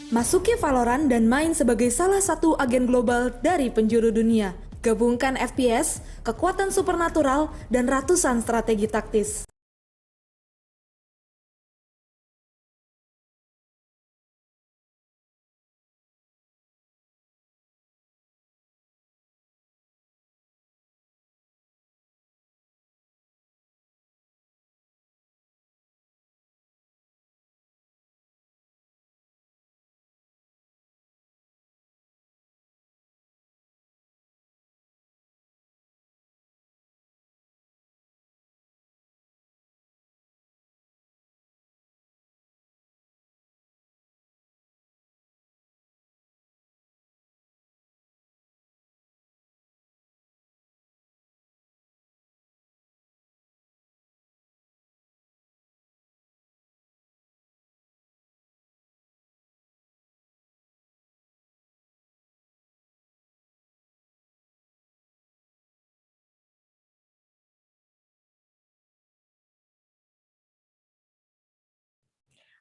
Masuki Valorant dan main sebagai salah satu agen global dari penjuru dunia. Gabungkan FPS, kekuatan supernatural, dan ratusan strategi taktis.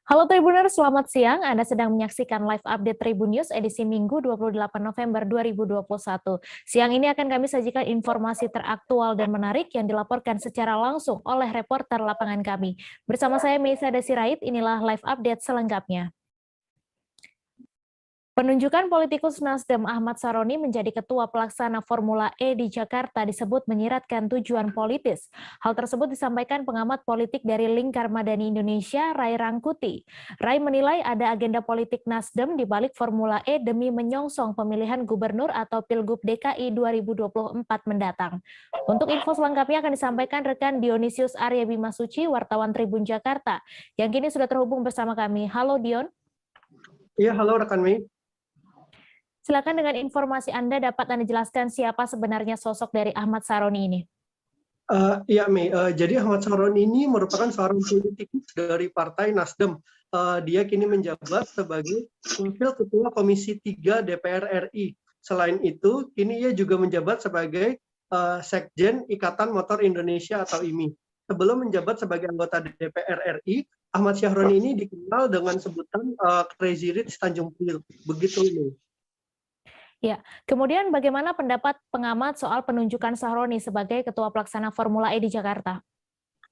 Halo Tribuners, selamat siang. Anda sedang menyaksikan live update Tribun News edisi Minggu 28 November 2021. Siang ini akan kami sajikan informasi teraktual dan menarik yang dilaporkan secara langsung oleh reporter lapangan kami. Bersama saya Meisa Desirait, inilah live update selengkapnya. Penunjukan politikus Nasdem Ahmad Saroni menjadi ketua pelaksana Formula E di Jakarta disebut menyiratkan tujuan politis. Hal tersebut disampaikan pengamat politik dari Lingkar Madani Indonesia, Ray Rangkuti. Ray menilai ada agenda politik Nasdem di balik Formula E demi menyongsong pemilihan gubernur atau Pilgub DKI 2024 mendatang. Untuk info selengkapnya akan disampaikan rekan Dionysius Arya Bimasuci, wartawan Tribun Jakarta, yang kini sudah terhubung bersama kami. Halo Dion. Iya, halo rekan Mei. Silakan dengan informasi Anda dapat Anda jelaskan siapa sebenarnya sosok dari Ahmad Saroni ini. Iya Mei, jadi Ahmad Saroni ini merupakan seorang politikus dari Partai Nasdem. Dia kini menjabat sebagai Wakil Ketua Komisi 3 DPR RI. Selain itu, kini ia juga menjabat sebagai Sekjen Ikatan Motor Indonesia atau IMI. Sebelum menjabat sebagai anggota DPR RI, Ahmad Saroni ini dikenal dengan sebutan Crazy Rich Tanjung Priok. Begitu Mei. Ya, kemudian bagaimana pendapat pengamat soal penunjukan Saroni sebagai Ketua Pelaksana Formula E di Jakarta?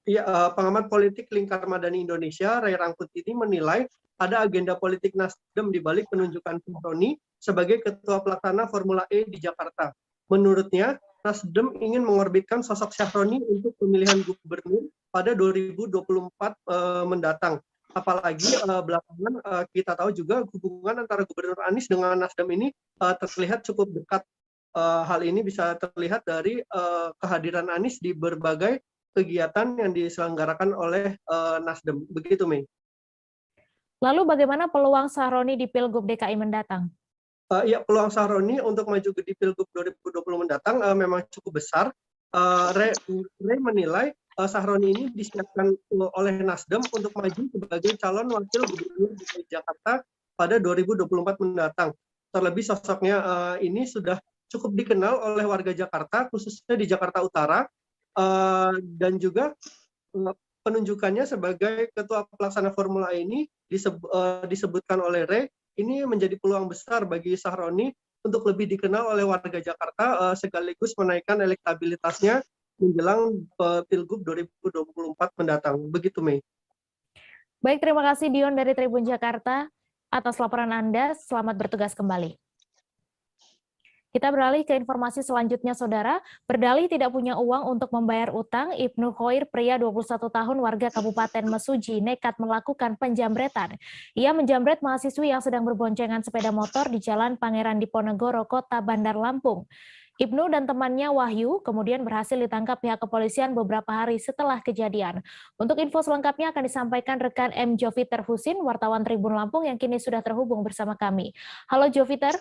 Ya, pengamat politik Lingkar Madani Indonesia, Ray Rangkuti ini menilai ada agenda politik Nasdem di balik penunjukan Saroni sebagai Ketua Pelaksana Formula E di Jakarta. Menurutnya, Nasdem ingin mengorbitkan sosok Saroni untuk pemilihan gubernur pada 2024 mendatang. Apalagi belakangan kita tahu juga hubungan antara Gubernur Anies dengan Nasdem ini terlihat cukup dekat. Hal ini bisa terlihat dari kehadiran Anies di berbagai kegiatan yang diselenggarakan oleh Nasdem. Begitu, Mei. Lalu bagaimana peluang Saroni di Pilgub DKI mendatang? Ya, peluang Saroni untuk maju di Pilgub 2020 mendatang memang cukup besar. Ray menilai Saroni ini disiapkan oleh Nasdem untuk maju sebagai calon wakil gubernur DKI Jakarta pada 2024 mendatang. Terlebih sosoknya ini sudah cukup dikenal oleh warga Jakarta, khususnya di Jakarta Utara, dan juga penunjukannya sebagai Ketua Pelaksana Formula E ini disebutkan oleh Ray, ini menjadi peluang besar bagi Saroni untuk lebih dikenal oleh warga Jakarta sekaligus menaikkan elektabilitasnya menjelang Pilgub 2024 mendatang. Begitu, Mei. Baik, terima kasih Dion dari Tribun Jakarta atas laporan Anda. Selamat bertugas kembali. Kita beralih ke informasi selanjutnya, Saudara. Berdalih tidak punya uang untuk membayar utang, Ibnu Khoir, pria 21 tahun warga Kabupaten Mesuji, nekat melakukan penjambretan. Ia menjambret mahasiswi yang sedang berboncengan sepeda motor di Jalan Pangeran Diponegoro, Kota Bandar Lampung. Ibnu dan temannya Wahyu kemudian berhasil ditangkap pihak kepolisian beberapa hari setelah kejadian. Untuk info selengkapnya akan disampaikan rekan M. Joviter Husin, wartawan Tribun Lampung yang kini sudah terhubung bersama kami. Halo Joviter.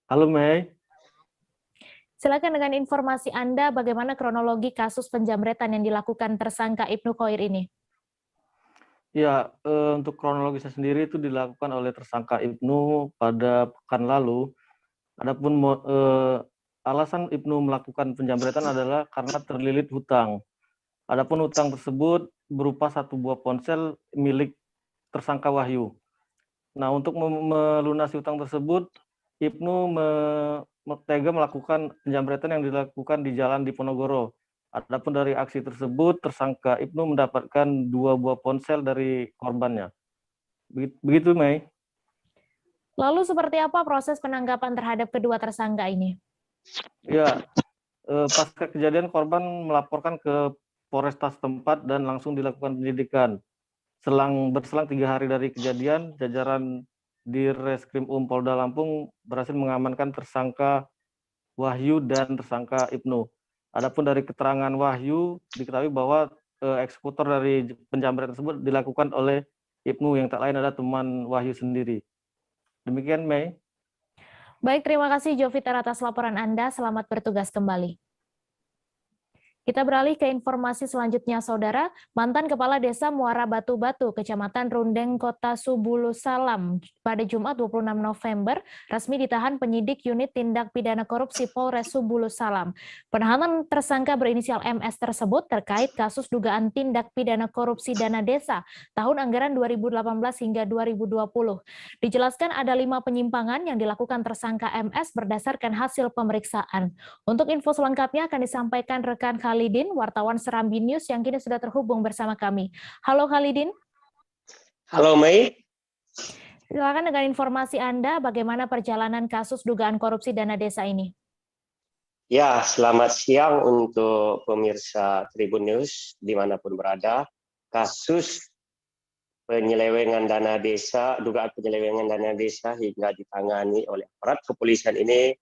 Halo Mei. Silakan dengan informasi Anda bagaimana kronologi kasus penjambretan yang dilakukan tersangka Ibnu Khoir ini. Ya, untuk kronologisnya sendiri itu dilakukan oleh tersangka Ibnu pada pekan lalu. Adapun alasan Ibnu melakukan penjambretan adalah karena terlilit hutang. Adapun hutang tersebut berupa satu buah ponsel milik tersangka Wahyu. Nah, untuk melunasi utang tersebut, Ibnu tega melakukan penjamretan yang dilakukan di jalan Diponegoro. Adapun dari aksi tersebut, tersangka Ibnu mendapatkan 2 buah ponsel dari korbannya. Begitu, Mei. Lalu seperti apa proses penangkapan terhadap kedua tersangka ini? Ya, pasca kejadian korban melaporkan ke Polresta setempat dan langsung dilakukan penyidikan. Berselang 3 hari dari kejadian, jajaran di Reskrim Polda Lampung berhasil mengamankan tersangka Wahyu dan tersangka Ibnu. Adapun dari keterangan Wahyu, diketahui bahwa eksekutor dari penjamretan tersebut dilakukan oleh Ibnu yang tak lain adalah teman Wahyu sendiri. Demikian, Mei. Baik, terima kasih Jovita atas laporan Anda. Selamat bertugas kembali. Kita beralih ke informasi selanjutnya, Saudara. Mantan Kepala Desa Muara Batu-Batu, Kecamatan Rundeng, Kota Subulu Salam, pada Jumat 26 November, resmi ditahan penyidik unit tindak pidana korupsi Polres Subulu Salam. Penahanan tersangka berinisial MS tersebut terkait kasus dugaan tindak pidana korupsi dana desa tahun anggaran 2018 hingga 2020. Dijelaskan ada 5 penyimpangan yang dilakukan tersangka MS berdasarkan hasil pemeriksaan. Untuk info selengkapnya akan disampaikan rekan Khalidin, wartawan Serambi News yang kini sudah terhubung bersama kami. Halo Khalidin. Halo Mei. Silakan dengan informasi Anda, bagaimana perjalanan kasus dugaan korupsi dana desa ini? Ya, selamat siang untuk pemirsa Tribun News dimanapun berada. Kasus penyelewengan dana desa, dugaan penyelewengan dana desa hingga ditangani oleh aparat kepolisian ini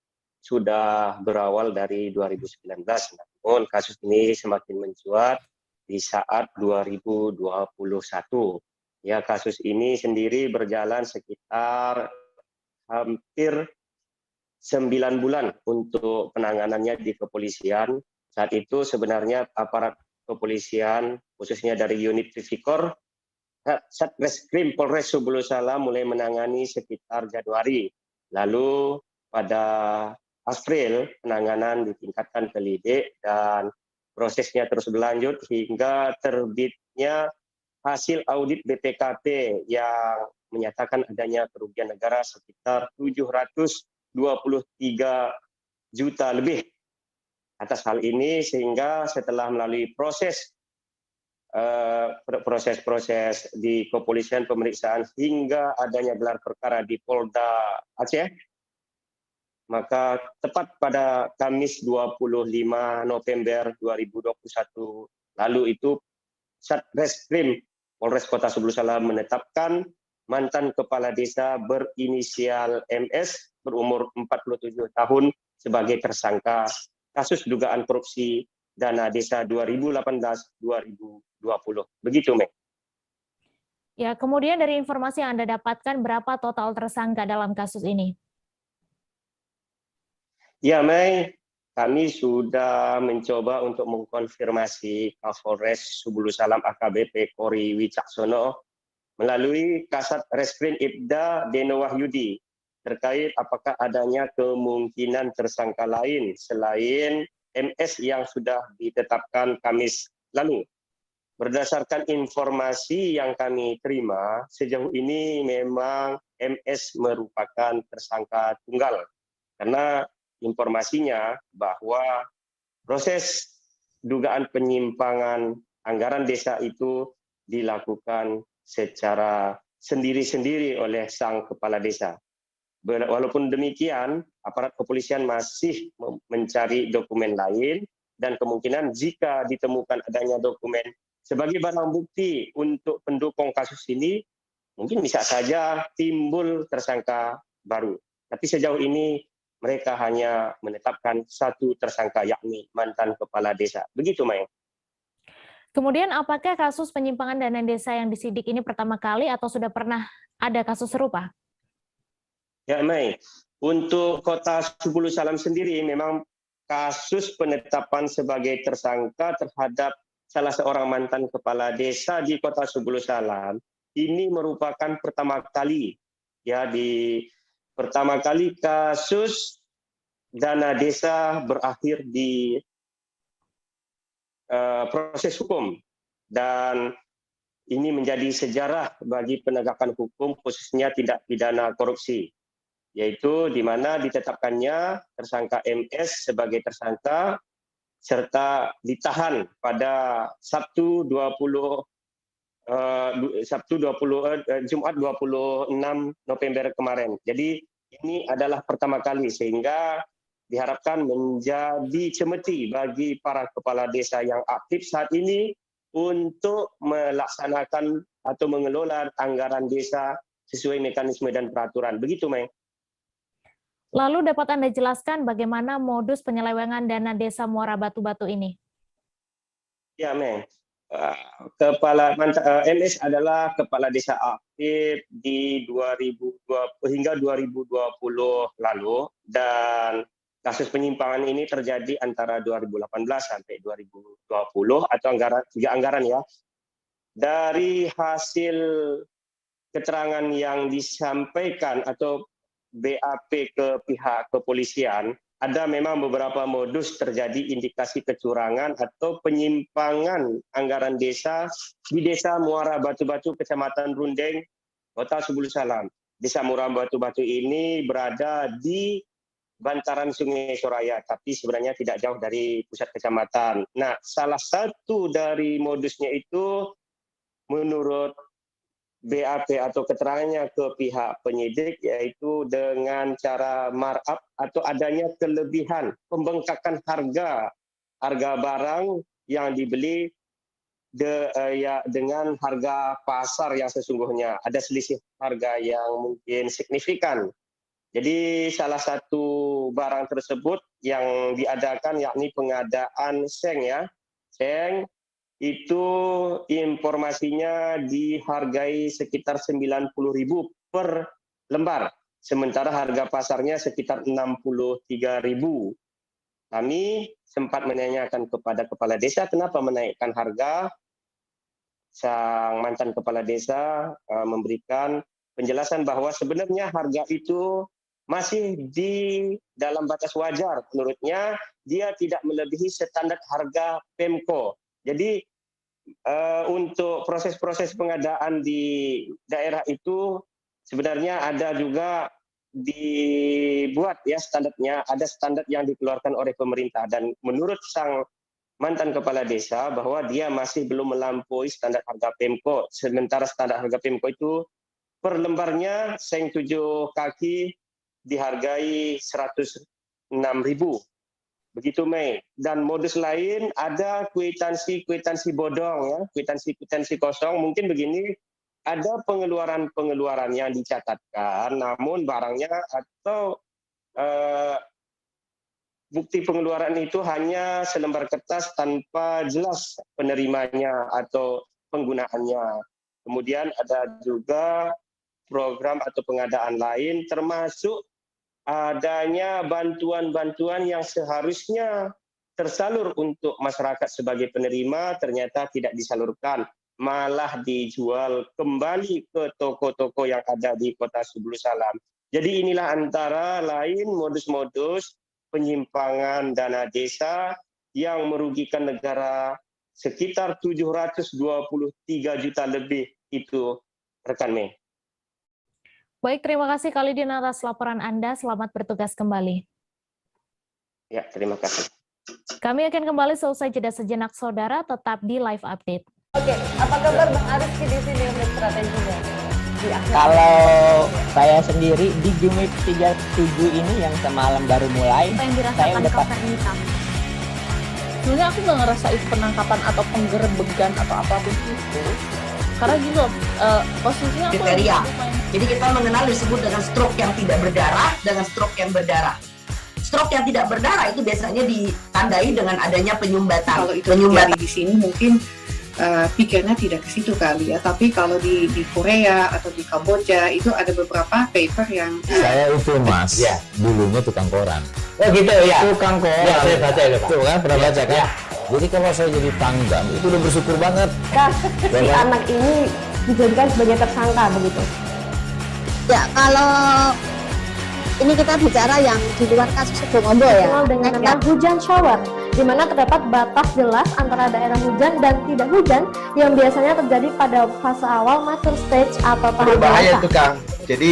sudah berawal dari 2019, namun kasus ini semakin mencuat di saat 2021. Ya, kasus ini sendiri berjalan sekitar hampir 9 bulan untuk penanganannya di kepolisian. Saat itu sebenarnya aparat kepolisian, khususnya dari unit Tipikor, Satreskrim Polres Subulu Salam mulai menangani sekitar Januari. Lalu pada April penanganan ditingkatkan ke lidik dan prosesnya terus berlanjut hingga terbitnya hasil audit BPKP yang menyatakan adanya kerugian negara sekitar 723 juta lebih. Atas hal ini sehingga setelah melalui proses di kepolisian pemeriksaan hingga adanya gelar perkara di Polda Aceh, maka tepat pada Kamis 25 November 2021 lalu itu Satreskrim Polres Kota Subulu Salam menetapkan mantan kepala desa berinisial MS berumur 47 tahun sebagai tersangka kasus dugaan korupsi dana desa 2018-2020. Begitu, Mek. Ya, kemudian dari informasi yang Anda dapatkan, berapa total tersangka dalam kasus ini? Ya, Mei, kami sudah mencoba untuk mengkonfirmasi Kapolres Subulu Salam AKBP Kori Wicaksono melalui Kasat Reskrim Ibda Deno Wahyudi terkait apakah adanya kemungkinan tersangka lain selain MS yang sudah ditetapkan Kamis lalu. Berdasarkan informasi yang kami terima, sejauh ini memang MS merupakan tersangka tunggal. Karena informasinya bahwa proses dugaan penyimpangan anggaran desa itu dilakukan secara sendiri-sendiri oleh sang kepala desa. Walaupun demikian, aparat kepolisian masih mencari dokumen lain dan kemungkinan jika ditemukan adanya dokumen sebagai barang bukti untuk pendukung kasus ini, mungkin bisa saja timbul tersangka baru. Tapi sejauh ini mereka hanya menetapkan satu tersangka, yakni mantan kepala desa. Begitu, Mai. Kemudian apakah kasus penyimpangan dana desa yang disidik ini pertama kali atau sudah pernah ada kasus serupa? Ya, Mai. Untuk Kota Subulu Salam sendiri memang kasus penetapan sebagai tersangka terhadap salah seorang mantan kepala desa di Kota Subulu Salam ini merupakan pertama kali. Ya, pertama kali kasus dana desa berakhir di proses hukum dan ini menjadi sejarah bagi penegakan hukum khususnya tindak pidana korupsi, yaitu di mana ditetapkannya tersangka MS sebagai tersangka serta ditahan pada Jumat 26 November kemarin. Jadi ini adalah pertama kali sehingga diharapkan menjadi cemeti bagi para kepala desa yang aktif saat ini untuk melaksanakan atau mengelola anggaran desa sesuai mekanisme dan peraturan. Begitu, Mei. Lalu dapat Anda jelaskan bagaimana modus penyelewengan dana desa Muara Batu-Batu ini? Ya, Mei. MS adalah kepala desa aktif di 2020 hingga 2020 lalu, dan kasus penyimpangan ini terjadi antara 2018 sampai 2020 atau tiga anggaran ya. Dari hasil keterangan yang disampaikan atau BAP ke pihak kepolisian, ada memang beberapa modus terjadi indikasi kecurangan atau penyimpangan anggaran desa di Desa Muara Batu-Batu, Kecamatan Rundeng, Kota Sebulu Salam. Desa Muara Batu-Batu ini berada di bantaran Sungai Soraya, tapi sebenarnya tidak jauh dari pusat kecamatan. Nah, salah satu dari modusnya itu menurut BAP atau keterangannya ke pihak penyidik, yaitu dengan cara markup atau adanya kelebihan pembengkakan harga barang yang dibeli dengan harga pasar yang sesungguhnya. Ada selisih harga yang mungkin signifikan. Jadi salah satu barang tersebut yang diadakan yakni pengadaan seng ya. Seng itu informasinya dihargai sekitar 90.000 per lembar. Sementara harga pasarnya sekitar 63.000. Kami sempat menanyakan kepada kepala desa kenapa menaikkan harga. Sang mantan kepala desa memberikan penjelasan bahwa sebenarnya harga itu masih di dalam batas wajar. Menurutnya, dia tidak melebihi standar harga Pemko. Jadi, untuk proses-proses pengadaan di daerah itu sebenarnya ada juga dibuat ya standarnya, ada standar yang dikeluarkan oleh pemerintah. Dan menurut sang mantan kepala desa bahwa dia masih belum melampaui standar harga Pemko. Sementara standar harga Pemko itu per lembarnya seng 7 kaki dihargai 106.000. Begitu, Mei. Dan modus lain ada kwitansi bodong ya, kwitansi kosong. Mungkin begini, ada pengeluaran yang dicatatkan namun barangnya atau bukti pengeluaran itu hanya selembar kertas tanpa jelas penerimanya atau penggunaannya. Kemudian ada juga program atau pengadaan lain termasuk adanya bantuan-bantuan yang seharusnya tersalur untuk masyarakat sebagai penerima ternyata tidak disalurkan, malah dijual kembali ke toko-toko yang ada di Kota Sebulu Salam. Jadi inilah antara lain modus-modus penyimpangan dana desa yang merugikan negara sekitar 723 juta lebih itu, rekan Mei. Baik, terima kasih Khalidin atas laporan Anda. Selamat bertugas kembali. Ya, terima kasih. Kami akan kembali selesai jeda sejenak, saudara. Tetap di live update. Oke, apa kabar Bang Arifki di sini untuk strateginya? Kalau saya sendiri di Jumip 37 ini yang semalam baru mulai, Apa yang saya dirasakan udah Kauser Hitam? Sebenarnya aku nggak ngerasa itu penangkapan atau penggerebegan atau apapun itu. Karena gitu, posisinya aku kriteria. Jadi kita mengenal disebut dengan stroke yang tidak berdarah dengan stroke yang berdarah. Stroke yang tidak berdarah itu biasanya ditandai dengan adanya penyumbatan. Kalau itu terjadi di sini mungkin pikirnya tidak ke situ kali ya. Tapi kalau di Korea atau di Kamboja itu ada beberapa paper yang saya itu Mas, ya, dulunya tukang koran. Oh gitu ya. Tukang koran. Ya, saya baca itu Pak. Tuh kan pernah baca kan? Ya. Jadi kalau saya jadi pangdam itu udah bersyukur banget. Si anak ini dijadikan sebagai tersangka begitu. Ya, kalau ini kita bicara yang di luar kasus Bongombo ya. Dengan nama hujan shower. di mana terdapat batas jelas antara daerah hujan dan tidak hujan yang biasanya terjadi pada fase awal mature stage atau tahap berbahaya dewasa. itu Kang. Jadi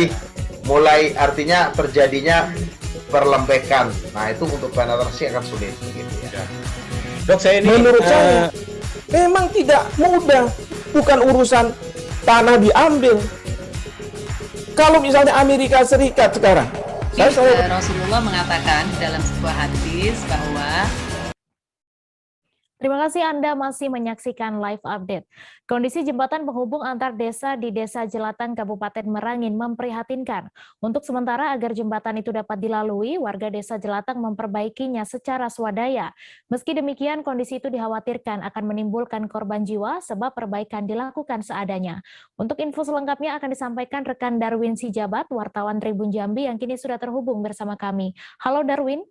mulai artinya terjadinya perlembekan. Nah itu untuk penetrasi akan sulit gitu ya. Dok, saya ini menurut saya memang tidak mudah. Bukan urusan tanah diambil. Kalau misalnya Amerika Serikat sekarang, Rasulullah mengatakan dalam sebuah hadis bahwa Terima kasih Anda masih menyaksikan live update. Kondisi jembatan penghubung antar desa di Desa Jelatan, Kabupaten Merangin memprihatinkan. Untuk sementara agar jembatan itu dapat dilalui, warga Desa Jelatan memperbaikinya secara swadaya. Meski demikian, kondisi itu dikhawatirkan akan menimbulkan korban jiwa sebab perbaikan dilakukan seadanya. Untuk info selengkapnya akan disampaikan rekan Darwin Sijabat, wartawan Tribun Jambi yang kini sudah terhubung bersama kami. Halo Darwin.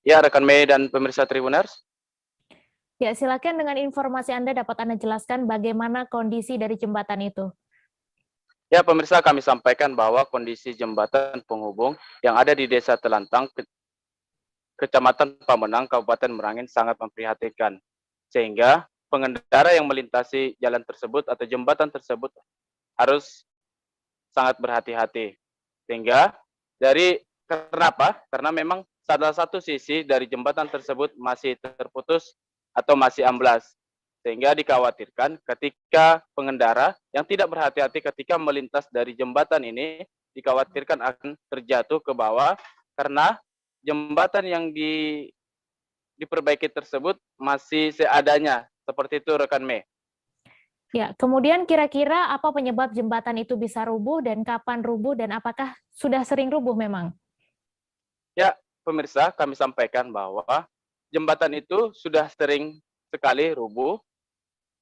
Ya, rekan Mei dan pemirsa Tribuners. Ya, silakan dengan informasi Anda dapat Anda jelaskan bagaimana kondisi dari jembatan itu. Ya, pemirsa, kami sampaikan bahwa kondisi jembatan penghubung yang ada di Desa Telantang, Kecamatan Pamenang, Kabupaten Merangin sangat memprihatinkan. Sehingga pengendara yang melintasi jalan tersebut atau jembatan tersebut harus sangat berhati-hati. Sehingga kenapa? Karena memang salah satu sisi dari jembatan tersebut masih terputus atau masih amblas. Sehingga dikhawatirkan ketika pengendara yang tidak berhati-hati ketika melintas dari jembatan ini, dikhawatirkan akan terjatuh ke bawah karena jembatan yang diperbaiki tersebut masih seadanya. Seperti itu rekan Mei. Ya, kemudian kira-kira apa penyebab jembatan itu bisa rubuh dan kapan rubuh dan apakah sudah sering rubuh memang? Ya, pemirsa, kami sampaikan bahwa jembatan itu sudah sering sekali rubuh.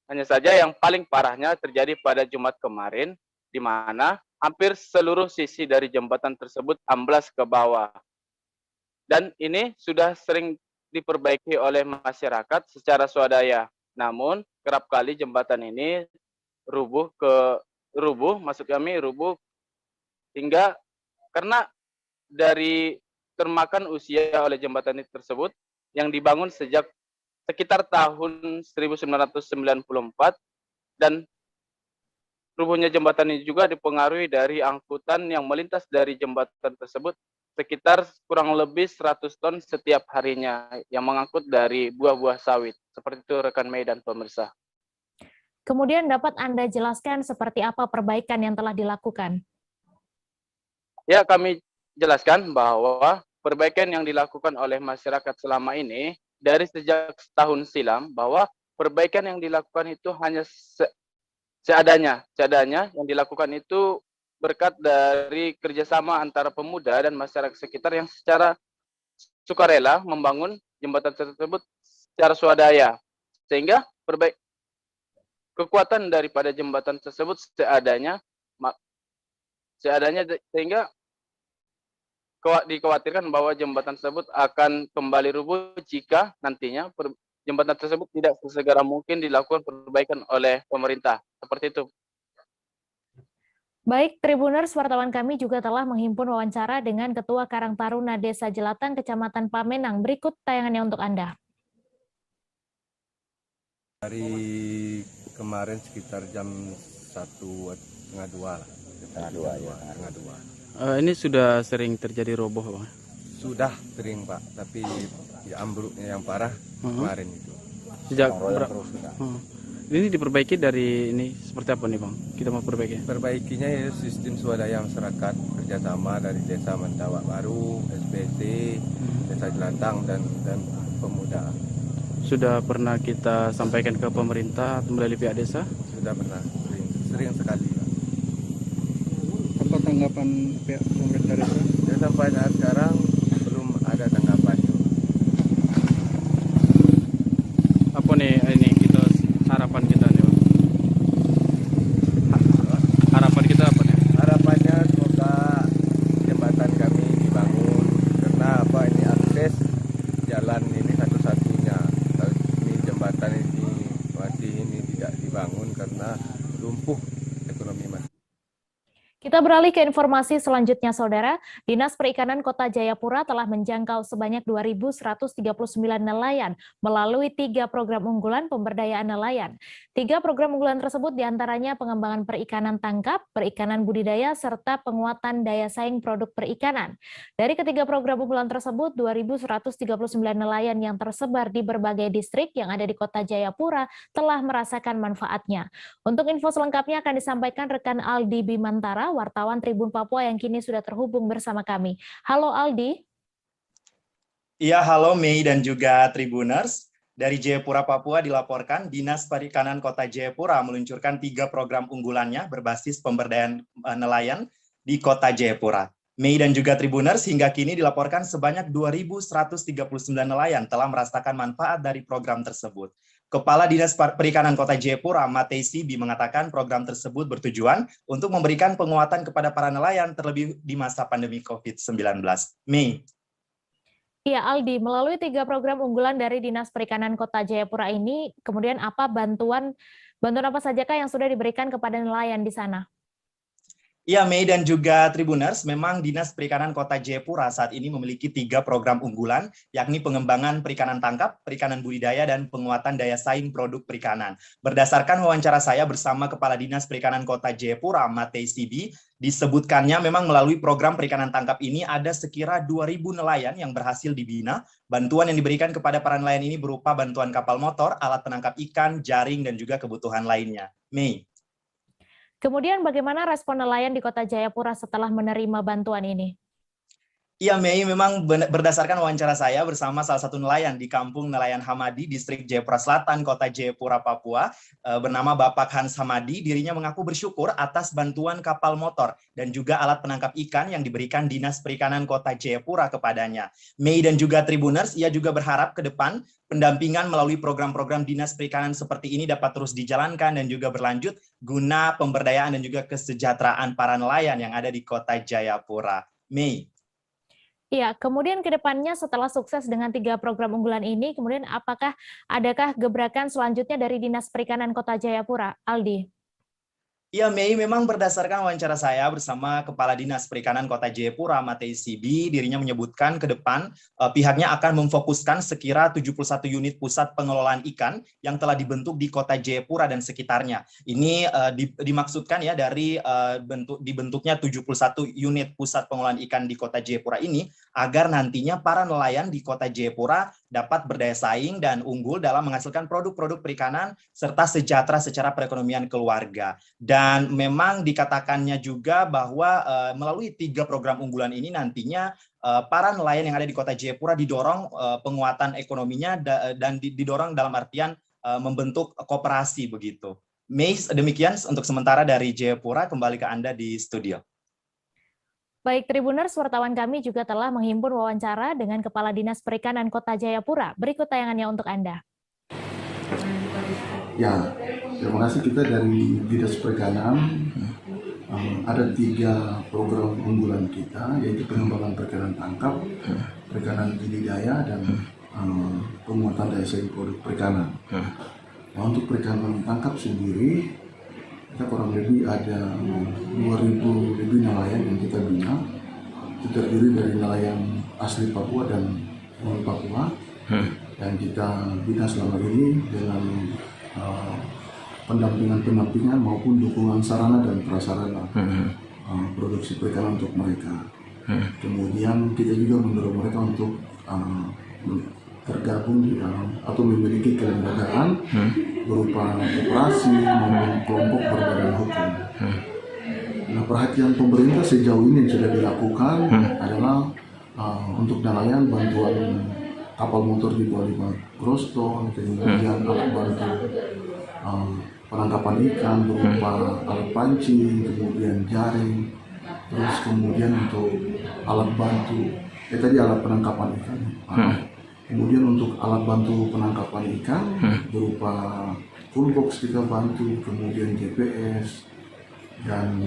Hanya saja yang paling parahnya terjadi pada Jumat kemarin, di mana hampir seluruh sisi dari jembatan tersebut amblas ke bawah. Dan ini sudah sering diperbaiki oleh masyarakat secara swadaya. Namun, kerap kali jembatan ini rubuh hingga karena dari termakan usia oleh jembatan ini tersebut yang dibangun sejak sekitar tahun 1994 dan rubuhnya jembatan ini juga dipengaruhi dari angkutan yang melintas dari jembatan tersebut sekitar kurang lebih 100 ton setiap harinya yang mengangkut dari buah-buah sawit. Seperti itu rekan Mei dan pemirsa. Kemudian dapat Anda jelaskan seperti apa perbaikan yang telah dilakukan? Ya, kami jelaskan bahwa perbaikan yang dilakukan oleh masyarakat selama ini dari sejak setahun silam bahwa perbaikan yang dilakukan itu hanya seadanya yang dilakukan itu berkat dari kerjasama antara pemuda dan masyarakat sekitar yang secara sukarela membangun jembatan tersebut secara swadaya sehingga kekuatan daripada jembatan tersebut seadanya sehingga dikhawatirkan bahwa jembatan tersebut akan kembali rubuh jika nantinya jembatan tersebut tidak sesegera mungkin dilakukan perbaikan oleh pemerintah. Seperti itu. Baik, Tribuners, wartawan kami juga telah menghimpun wawancara dengan Ketua Karang Taruna Desa Jelatan, Kecamatan Pamenang. Berikut tayangannya untuk Anda. Dari kemarin sekitar jam 1:30 lah. Setengah dua. Ini sudah sering terjadi roboh, Bang? Sudah sering, Pak. Tapi ya ambruknya yang parah kemarin itu. Sejak berapa? Ini diperbaiki dari ini seperti apa nih, Bang? Kita mau perbaiki. Perbaikinya ya sistem swadaya masyarakat kerjasama dari Desa Mentawak Baru, SPT, Desa Jelantang dan pemuda. Sudah pernah kita sampaikan ke pemerintah atau melalui pihak desa? Sudah pernah, sering sekali. Apa tanggapan pihak pemerintah desa? Ya, sampai saat sekarang belum ada tanggapan. Apa nih ini harapan kita nih, Bang? Harapan kita apa nih? Harapannya semoga jembatan kami dibangun karena ini akses jalan ini satu-satunya. Kalau ini jembatan ini masih tidak dibangun karena lumpuh ekonomi masyarakat. Kita beralih ke informasi selanjutnya, Saudara. Dinas Perikanan Kota Jayapura telah menjangkau sebanyak 2.139 nelayan melalui 3 program unggulan pemberdayaan nelayan. 3 program unggulan tersebut diantaranya pengembangan perikanan tangkap, perikanan budidaya, serta penguatan daya saing produk perikanan. Dari ketiga program unggulan tersebut, 2.139 nelayan yang tersebar di berbagai distrik yang ada di Kota Jayapura telah merasakan manfaatnya. Untuk info selengkapnya akan disampaikan rekan Aldi Bimantara, wartawan Tribun Papua yang kini sudah terhubung bersama kami. Halo Aldi. Iya, halo Mei dan juga Tribuners. Dari Jayapura, Papua dilaporkan Dinas Perikanan Kota Jayapura meluncurkan 3 program unggulannya berbasis pemberdayaan nelayan di Kota Jayapura. Mei dan juga Tribuners, hingga kini dilaporkan sebanyak 2.139 nelayan telah merasakan manfaat dari program tersebut. Kepala Dinas Perikanan Kota Jayapura, Matei Sibi, mengatakan program tersebut bertujuan untuk memberikan penguatan kepada para nelayan terlebih di masa pandemi COVID-19. Mei. Iya, Aldi, melalui 3 program unggulan dari Dinas Perikanan Kota Jayapura ini, kemudian apa bantuan apa sajakah yang sudah diberikan kepada nelayan di sana? Ya, Mei dan juga Tribuners, memang Dinas Perikanan Kota Jayapura saat ini memiliki 3 program unggulan, yakni pengembangan perikanan tangkap, perikanan budidaya, dan penguatan daya saing produk perikanan. Berdasarkan wawancara saya bersama Kepala Dinas Perikanan Kota Jayapura, Matei Sibi, disebutkannya memang melalui program perikanan tangkap ini ada sekira 2.000 nelayan yang berhasil dibina. Bantuan yang diberikan kepada para nelayan ini berupa bantuan kapal motor, alat penangkap ikan, jaring, dan juga kebutuhan lainnya. Mei. Kemudian bagaimana respon nelayan di Kota Jayapura setelah menerima bantuan ini? Iya, Mei, memang berdasarkan wawancara saya bersama salah satu nelayan di Kampung Nelayan Hamadi, Distrik Jayapura Selatan, Kota Jayapura, Papua, bernama Bapak Hans Hamadi, dirinya mengaku bersyukur atas bantuan kapal motor dan juga alat penangkap ikan yang diberikan Dinas Perikanan Kota Jayapura kepadanya. Mei dan juga Tribuners, ia juga berharap ke depan pendampingan melalui program-program Dinas Perikanan seperti ini dapat terus dijalankan dan juga berlanjut guna pemberdayaan dan juga kesejahteraan para nelayan yang ada di Kota Jayapura. Mei. Iya, kemudian ke depannya setelah sukses dengan 3 program unggulan ini, kemudian adakah gebrakan selanjutnya dari Dinas Perikanan Kota Jayapura, Aldi? Ya, Mei, memang berdasarkan wawancara saya bersama Kepala Dinas Perikanan Kota Jayapura, Matei Sibi, dirinya menyebutkan ke depan pihaknya akan memfokuskan sekira 71 unit pusat pengelolaan ikan yang telah dibentuk di Kota Jayapura dan sekitarnya. Ini dimaksudkan ya dari dibentuknya 71 unit pusat pengelolaan ikan di Kota Jayapura ini agar nantinya para nelayan di Kota Jayapura dapat berdaya saing dan unggul dalam menghasilkan produk-produk perikanan serta sejahtera secara perekonomian keluarga. Dan memang dikatakannya juga bahwa melalui 3 program unggulan ini nantinya para nelayan yang ada di Kota Jayapura didorong penguatan ekonominya dan didorong dalam artian membentuk koperasi begitu. Mei, demikian untuk sementara dari Jayapura, kembali ke Anda di studio. Baik, Tribuners, wartawan kami juga telah menghimpun wawancara dengan Kepala Dinas Perikanan Kota Jayapura. Berikut tayangannya untuk Anda. Ya, terima kasih. Kita dari Dinas Perikanan ada 3 program unggulan kita, yaitu pengembangan perikanan tangkap, perikanan budidaya, dan penguatan daya saing produk perikanan. Nah, untuk perikanan tangkap sendiri, kita kurang lebih ada 2.000 lebih nelayan yang kita bina. Itu terdiri dari nelayan asli Papua dan non Papua. Dan kita bina selama ini dengan pendampingan maupun dukungan sarana dan prasarana produksi perikanan untuk mereka. Kemudian kita juga mendorong mereka untuk tergabung di dalam atau memiliki kelembagaan berupa operasi maupun kelompok berbadan hukum. Nah, perhatian pemerintah sejauh ini yang sudah dilakukan adalah untuk nelayan bantuan kapal motor di bawah 5 groston, kemudian alat bantu penangkapan ikan berupa alat pancing, kemudian jaring, terus kemudian untuk alat bantu, tadi alat penangkapan ikan. Kemudian untuk alat bantu penangkapan ikan berupa toolbox kita bantu, kemudian GPS dan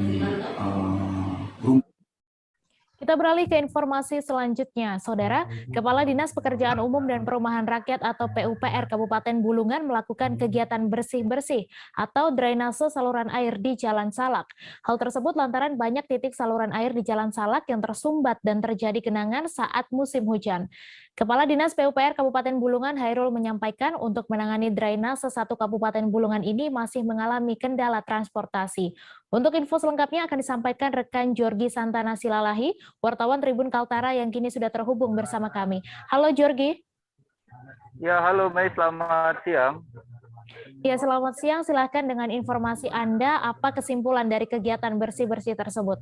Kita beralih ke informasi selanjutnya. Saudara, Kepala Dinas Pekerjaan Umum dan Perumahan Rakyat atau PUPR Kabupaten Bulungan melakukan kegiatan bersih-bersih atau drainase saluran air di Jalan Salak. Hal tersebut lantaran banyak titik saluran air di Jalan Salak yang tersumbat dan terjadi genangan saat musim hujan. Kepala Dinas PUPR Kabupaten Bulungan Hairul menyampaikan untuk menangani drainase satu Kabupaten Bulungan ini masih mengalami kendala transportasi. Untuk info selengkapnya akan disampaikan rekan Jorgi Santana Silalahi, wartawan Tribun Kaltara yang kini sudah terhubung bersama kami. Halo Jorgi. Ya, halo Mei, selamat siang. Ya, selamat siang. Silakan dengan informasi Anda, apa kesimpulan dari kegiatan bersih-bersih tersebut?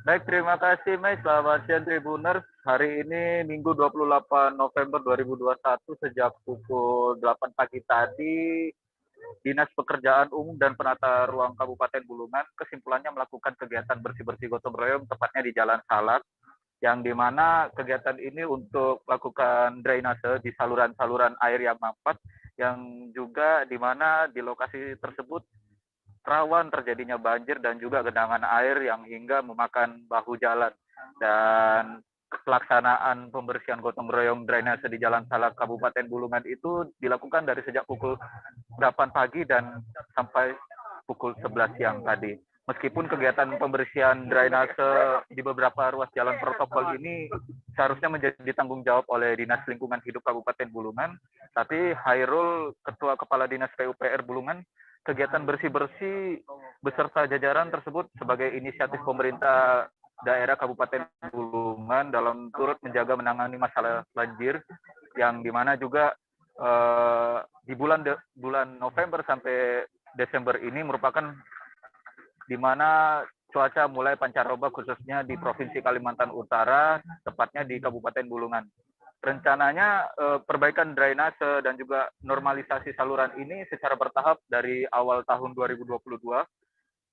Baik, terima kasih Mei. Selamat siang Tribuners. Hari ini Minggu 28 November 2021 sejak pukul 8 pagi tadi, Dinas Pekerjaan Umum dan Penata Ruang Kabupaten Bulungan kesimpulannya melakukan kegiatan bersih-bersih gotong royong tepatnya di Jalan Salak, yang dimana kegiatan ini untuk melakukan drainase di saluran-saluran air yang mampet, yang juga dimana di lokasi tersebut rawan terjadinya banjir dan juga genangan air yang hingga memakan bahu jalan. Dan pelaksanaan pembersihan gotong royong drainase di Jalan Salak Kabupaten Bulungan itu dilakukan dari sejak pukul 8 pagi dan sampai pukul 11 siang tadi. Meskipun kegiatan pembersihan drainase di beberapa ruas jalan protokol ini seharusnya menjadi tanggung jawab oleh Dinas Lingkungan Hidup Kabupaten Bulungan, tapi Hairul, Ketua Kepala Dinas PUPR Bulungan, kegiatan bersih-bersih beserta jajaran tersebut sebagai inisiatif pemerintah daerah Kabupaten Bulungan dalam turut menjaga menangani masalah banjir, yang dimana juga di bulan November sampai Desember ini merupakan di mana cuaca mulai pancaroba khususnya di Provinsi Kalimantan Utara, tepatnya di Kabupaten Bulungan. Rencananya perbaikan drainase dan juga normalisasi saluran ini secara bertahap dari awal tahun 2022,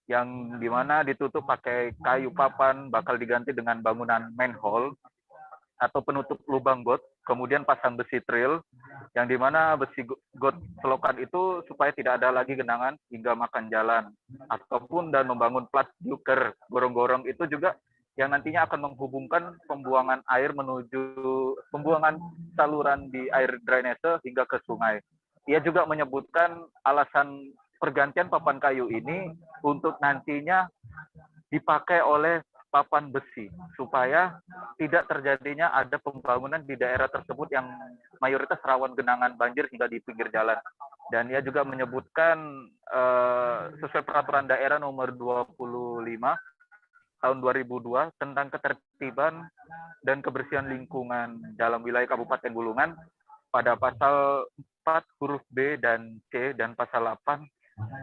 yang dimana ditutup pakai kayu papan, bakal diganti dengan bangunan manhole atau penutup lubang got, kemudian pasang besi trail, yang dimana besi got selokan itu supaya tidak ada lagi genangan hingga makan jalan, ataupun dan membangun plat juker gorong-gorong itu juga yang nantinya akan menghubungkan pembuangan air menuju pembuangan saluran di air drainase hingga ke sungai. Ia juga menyebutkan alasan pergantian papan kayu ini untuk nantinya dipakai oleh papan besi supaya tidak terjadinya ada pembangunan di daerah tersebut yang mayoritas rawan genangan banjir hingga di pinggir jalan. Dan ia juga menyebutkan sesuai peraturan daerah nomor 25 tahun 2002 tentang ketertiban dan kebersihan lingkungan dalam wilayah Kabupaten Bulungan pada pasal 4 huruf B dan C dan pasal 8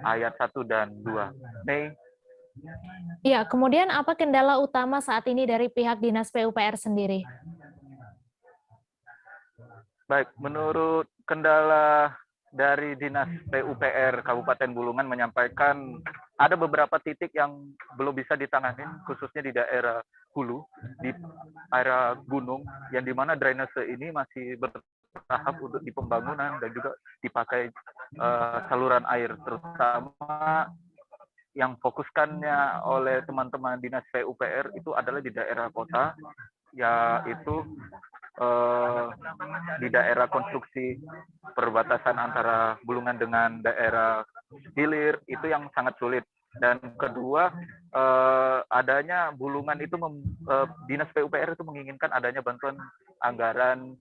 ayat 1 dan 2. Mei. Ya, kemudian apa kendala utama saat ini dari pihak Dinas PUPR sendiri? Baik, menurut kendala dari Dinas PUPR Kabupaten Bulungan menyampaikan ada beberapa titik yang belum bisa ditangani, khususnya di daerah hulu, di area gunung, yang dimana drainase ini masih bertahap untuk di pembangunan dan juga dipakai saluran air, terutama yang fokuskannya oleh teman-teman Dinas PUPR itu adalah di daerah kota, yaitu di daerah konstruksi perbatasan antara Bulungan dengan daerah hilir, itu yang sangat sulit. Dan kedua, adanya Bulungan itu Dinas PUPR itu menginginkan adanya bantuan anggaran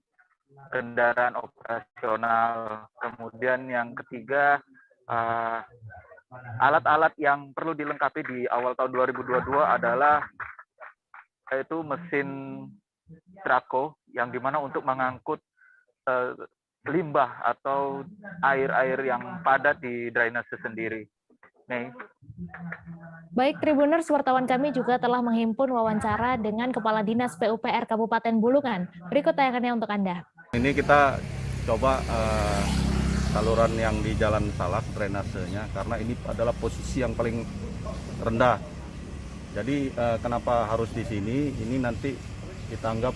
kendaraan operasional. Kemudian yang ketiga, alat-alat yang perlu dilengkapi di awal tahun 2022 adalah yaitu mesin trako, yang dimana untuk mengangkut limbah atau air-air yang padat di drainase sendiri. Nih. Baik, Tribuners, wartawan kami juga telah menghimpun wawancara dengan Kepala Dinas PUPR Kabupaten Bulungan. Berikut tayangannya untuk Anda. Ini kita coba saluran yang di Jalan Salak drainasenya, karena ini adalah posisi yang paling rendah. Jadi kenapa harus di sini? Ini nanti kita anggap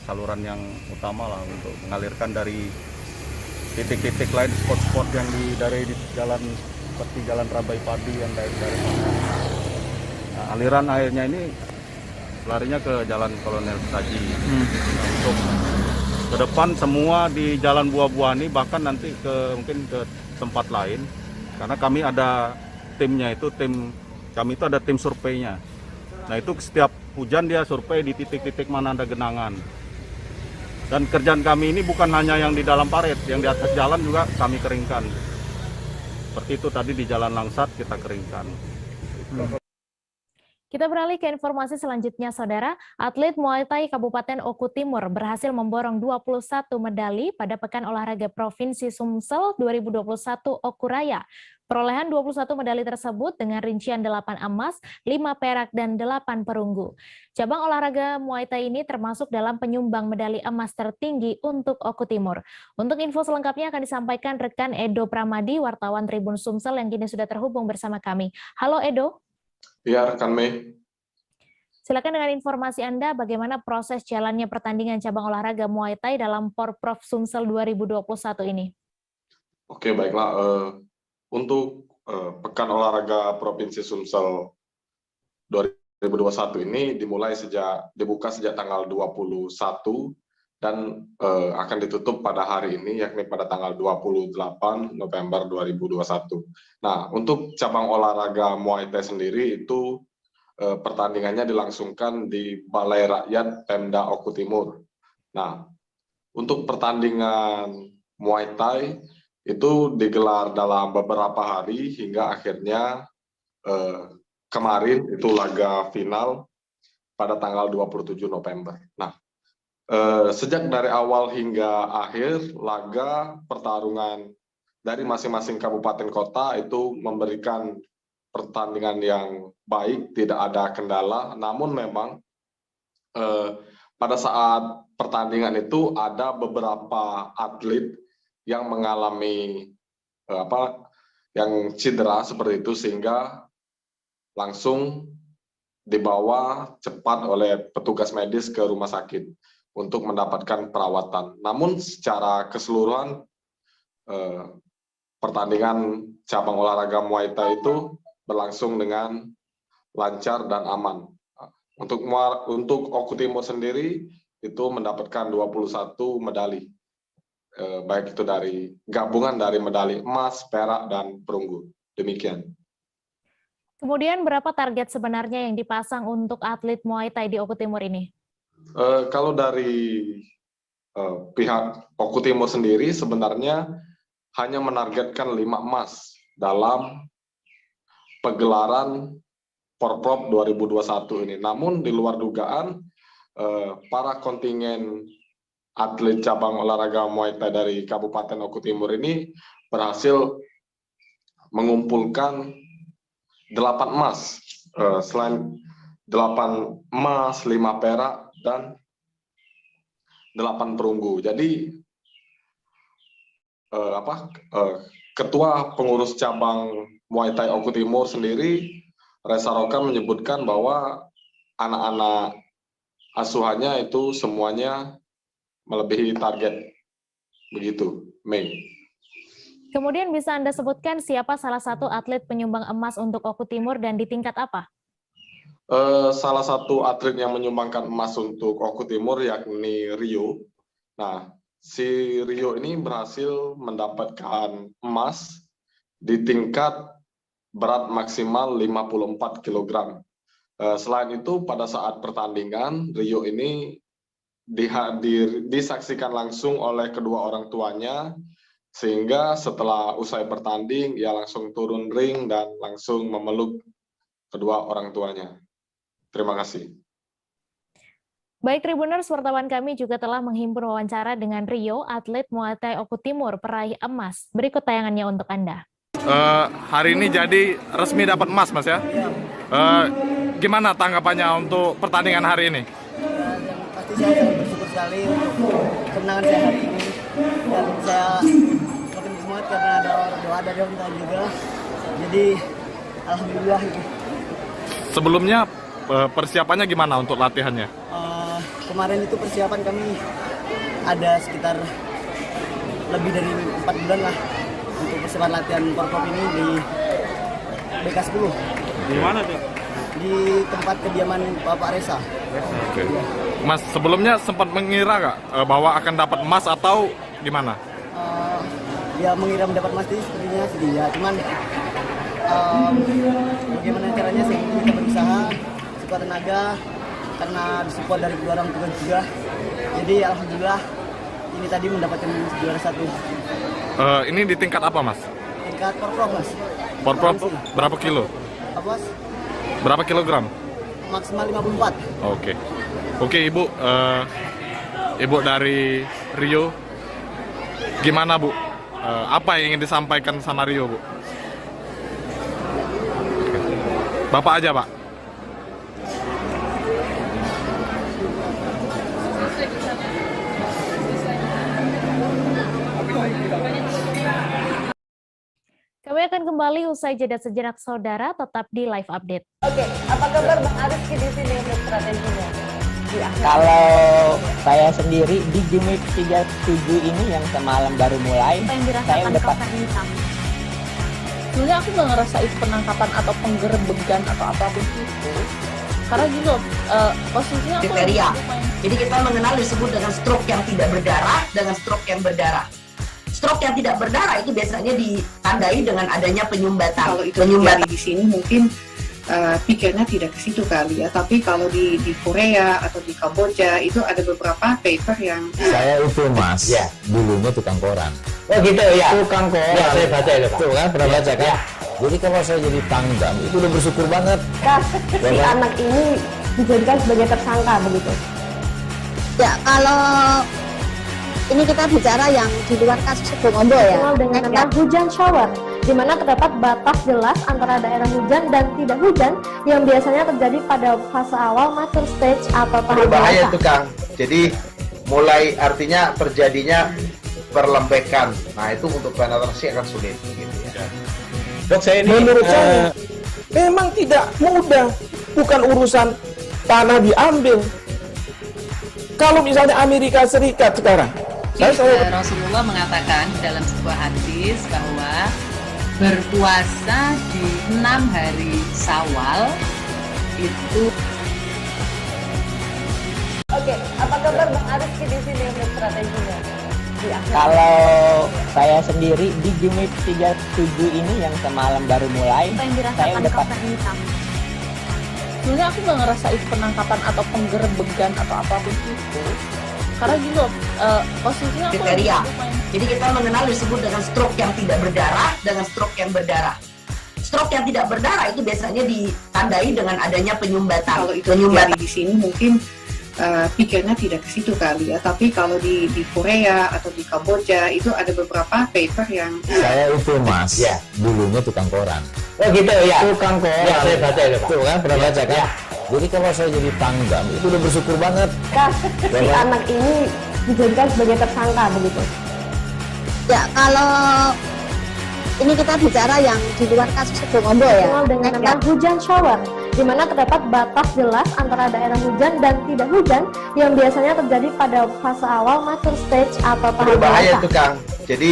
saluran yang utama lah untuk mengalirkan dari titik-titik lain, spot-spot yang dari jalan seperti Jalan Rabai Padi yang dari sana. Nah, aliran airnya ini larinya ke Jalan Kolonel Taji. Untuk ke depan semua di Jalan Buah-Buah ini, bahkan nanti mungkin ke tempat lain, karena kami ada timnya itu, kami itu ada tim surveinya. Nah itu setiap hujan dia survei di titik-titik mana ada genangan. Dan kerjaan kami ini bukan hanya yang di dalam parit, yang di atas jalan juga kami keringkan. Seperti itu tadi di Jalan Langsat kita keringkan. Kita beralih ke informasi selanjutnya, Saudara. Atlet Muay Thai Kabupaten Oku Timur berhasil memborong 21 medali pada Pekan Olahraga Provinsi Sumsel 2021 Oku Raya. Perolehan 21 medali tersebut dengan rincian 8 emas, 5 perak, dan 8 perunggu. Cabang olahraga Muay Thai ini termasuk dalam penyumbang medali emas tertinggi untuk Oku Timur. Untuk info selengkapnya akan disampaikan rekan Edo Pramadi, wartawan Tribun Sumsel yang kini sudah terhubung bersama kami. Halo Edo. Ya, rekan Mei. Silakan dengan informasi Anda bagaimana proses jalannya pertandingan cabang olahraga Muay Thai dalam Porprov Sumsel 2021 ini. Oke, baiklah. Untuk Pekan Olahraga Provinsi Sumsel 2021 ini dibuka sejak tanggal 21 dan akan ditutup pada hari ini, yakni pada tanggal 28 November 2021. Nah, untuk cabang olahraga Muay Thai sendiri itu pertandingannya dilangsungkan di Balai Rakyat Pemda Oku Timur. Nah, untuk pertandingan Muay Thai itu digelar dalam beberapa hari hingga akhirnya kemarin itu laga final pada tanggal 27 November. Nah, sejak dari awal hingga akhir laga pertarungan dari masing-masing kabupaten kota itu memberikan pertandingan yang baik, tidak ada kendala. Namun memang pada saat pertandingan itu ada beberapa atlet yang mengalami yang cedera seperti itu, sehingga langsung dibawa cepat oleh petugas medis ke rumah sakit untuk mendapatkan perawatan. Namun secara keseluruhan pertandingan cabang olahraga Muay Thai itu berlangsung dengan lancar dan aman. Untuk Oku Timur sendiri itu mendapatkan 21 medali. Baik itu dari gabungan dari medali emas, perak, dan perunggu. Demikian. Kemudian berapa target sebenarnya yang dipasang untuk atlet Muay Thai di Oku Timur ini? Kalau dari pihak Oku Timur sendiri sebenarnya hanya menargetkan 5 emas dalam pegelaran Porprov 2021 ini. Namun di luar dugaan, para kontingen atlet cabang olahraga Muay Thai dari Kabupaten Oku Timur ini berhasil mengumpulkan 8 emas, selain 8 emas, 5 perak, dan 8 perunggu. Jadi Ketua Pengurus Cabang Muay Thai Oku Timur sendiri, Reza Roka, menyebutkan bahwa anak-anak asuhannya itu semuanya melebihi target. Begitu, Mei. Kemudian bisa Anda sebutkan siapa salah satu atlet penyumbang emas untuk Oku Timur dan di tingkat apa? Salah satu atlet yang menyumbangkan emas untuk Oku Timur yakni Rio. Nah, si Rio ini berhasil mendapatkan emas di tingkat berat maksimal 54 kg. Selain itu, pada saat pertandingan, Rio ini disaksikan langsung oleh kedua orang tuanya, sehingga setelah usai bertanding, ia langsung turun ring dan langsung memeluk kedua orang tuanya. Terima kasih. Baik Tribuners, wartawan kami juga telah menghimpun wawancara dengan Rio, atlet Muay Thai Oku Timur, peraih emas. Berikut tayangannya untuk Anda. Hari ini jadi resmi dapat emas, Mas ya? Gimana tanggapannya untuk pertandingan hari ini? Pasti saya sangat bersyukur sekali untuk kemenangan saya hari ini. Dan saya makin semangat karena ada doa dari Om Tuhan juga. Jadi, alhamdulillah. Sebelumnya persiapannya gimana untuk latihannya? Kemarin itu persiapan kami ada sekitar lebih dari 4 bulan lah untuk persiapan latihan Porprov ini di BK10. Di mana tuh? di tempat kediaman Bapak Reza. Oke. Mas, sebelumnya sempat mengira nggak bahwa akan dapat emas atau gimana? Ya mengira mendapat emas itu sepertinya sedih ya, cuman bagaimana caranya sih kita berusaha sekuat tenaga karena disupport dari kedua orang tua juga. Jadi alhamdulillah ini tadi mendapatkan juara 1. Ini di tingkat apa, Mas? Tingkat porprov, Mas. Porprov berapa kilo? Apa, Mas? Berapa kilogram? Maksimal 54. Oke. Oke, Ibu. Ibu dari Rio. Gimana, Bu? Apa yang ingin disampaikan sama Rio, Bu? Bapak aja, Pak. Kami akan kembali usai jeda sejenak, saudara, tetap di live update. Oke, apa kabar Bang Ariski di sini untuk strateginya? Kalau saya sendiri di Game Week 37 ini yang semalam baru mulai, saya udah pas. Sebenarnya aku nggak ngerasa itu penangkapan atau penggerebekan atau apapun itu. Karena gitu, posisinya aku kriteria. Jadi kita mengenal disebut dengan stroke yang tidak berdarah dengan stroke yang berdarah. Stroke yang tidak berdarah itu biasanya ditandai dengan adanya penyumbatan. Kalau itu terjadi di sini mungkin pikirnya tidak ke situ kali ya. Tapi kalau di Korea atau di Kamboja itu ada beberapa paper yang saya itu Mas, ya dulunya tukang koran. Oh gitu ya. Tukang koran. Ya, saya baca itu Pak. Tuh kan pernah baca kan? Jadi kalau saya jadi pangdam itu udah bersyukur banget. Si anak ini dijadikan sebagai tersangka begitu. Ya kalau ini kita bicara yang di luar kasus Bongombo ya. Dikenal dengan nama hujan shower, di mana terdapat batas jelas antara daerah hujan dan tidak hujan yang biasanya terjadi pada fase awal mature stage atau tahap berbahaya dewasa. itu Kang. Jadi mulai artinya terjadinya perlembekan. Nah itu untuk penetrasi akan sulit. Gitu ya. Dok, saya ini menurut saya memang tidak mudah. Bukan urusan tanah diambil. Kalau misalnya Amerika Serikat sekarang, Rasulullah mengatakan dalam sebuah hadis bahwa berpuasa di 6 hari Syawal itu. Oke, apa kabar Bang Ariski di sini untuk strateginya? Kalau saya sendiri di Game Week 37 ini yang semalam baru mulai, saya udah pas. Sebenarnya aku nggak ngerasa itu penangkapan atau penggerebekan atau apapun itu. Karena gitu, posisinya aku kriteria. Jadi kita mengenal disebut dengan stroke yang tidak berdarah dengan stroke yang berdarah. Stroke yang tidak berdarah itu biasanya ditandai dengan adanya penyumbatan. Kalau itu terjadi di sini mungkin pikirnya tidak ke situ kali ya. Tapi kalau di Korea atau di Kamboja itu ada beberapa paper yang saya itu Mas, ya dulunya tukang koran. Oh gitu ya. Tukang koran. Ya, saya baca itu Pak. Tuh kan pernah baca kan? Jadi kalau saya jadi pangdam itu udah bersyukur banget. Si anak ini dijadikan sebagai tersangka begitu. Ya kalau ini kita bicara yang di luar kasus Bongombo ya. Dikenal dengan nama hujan shower, di mana terdapat batas jelas antara daerah hujan dan tidak hujan yang biasanya terjadi pada fase awal mature stage atau tahap berbahaya dewasa. itu Kang. Jadi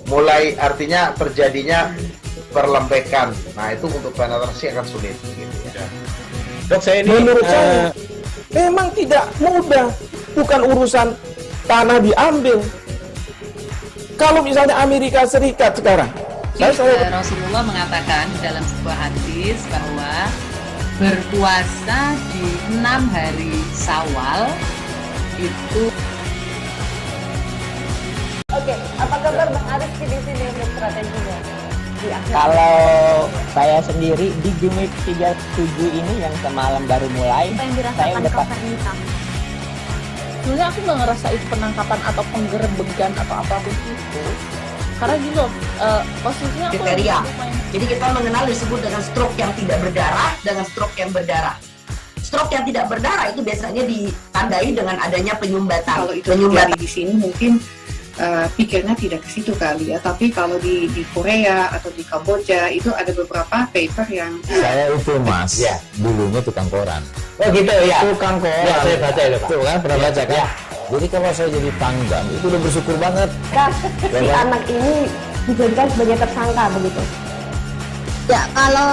mulai artinya terjadinya perlembekan. Nah itu untuk penetrasi akan sulit. Gitu ya. Dok, saya ini menurut saya memang tidak mudah. Bukan urusan tanah diambil. Kalau misalnya Amerika Serikat sekarang, Rasulullah mengatakan dalam sebuah hadis bahwa berpuasa di 6 hari Syawal itu. Oke, apa kabar Bang Ariski di sini untuk strateginya? Kalau saya sendiri di Game Week 37 ini yang semalam baru mulai, saya udah pas. Sebenarnya aku nggak ngerasa itu penangkapan atau penggerebekan atau apapun itu. Karena gitu, posisinya aku kriteria. Jadi kita mengenal disebut dengan stroke yang tidak berdarah dengan stroke yang berdarah. Stroke yang tidak berdarah itu biasanya ditandai dengan adanya penyumbatan. Kalau itu terjadi di sini mungkin pikirnya tidak ke situ kali ya. Tapi kalau di Korea atau di Kamboja itu ada beberapa paper yang saya itu Mas, ya dulunya tukang koran. Oh gitu ya. Tukang koran. Ya, saya baca itu Pak. Tuh kan pernah baca kan? Jadi kalau saya jadi pangdam itu udah bersyukur banget. Si anak ini dijadikan sebagai tersangka begitu. Ya kalau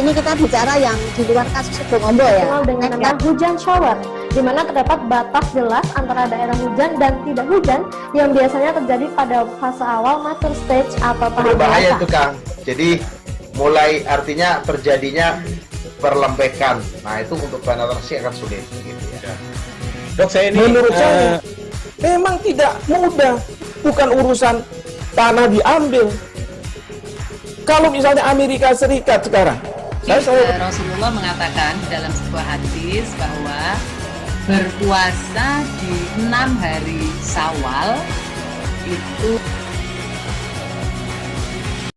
Ini kita bicara yang di luar kasus Sebongombo ya. Dikenal dengan nama hujan shower, di mana terdapat batas jelas antara daerah hujan dan tidak hujan yang biasanya terjadi pada fase awal mature stage atau tahap Berbahaya dewasa. itu Kang. Jadi mulai artinya terjadinya perlembekan. Nah itu untuk penetrasi akan sulit. Gitu ya. Dok, saya ini menurut saya memang tidak mudah. Bukan urusan tanah diambil. Kalau misalnya Amerika Serikat sekarang, Rasulullah mengatakan dalam sebuah hadis bahwa berpuasa di 6 hari Syawal itu.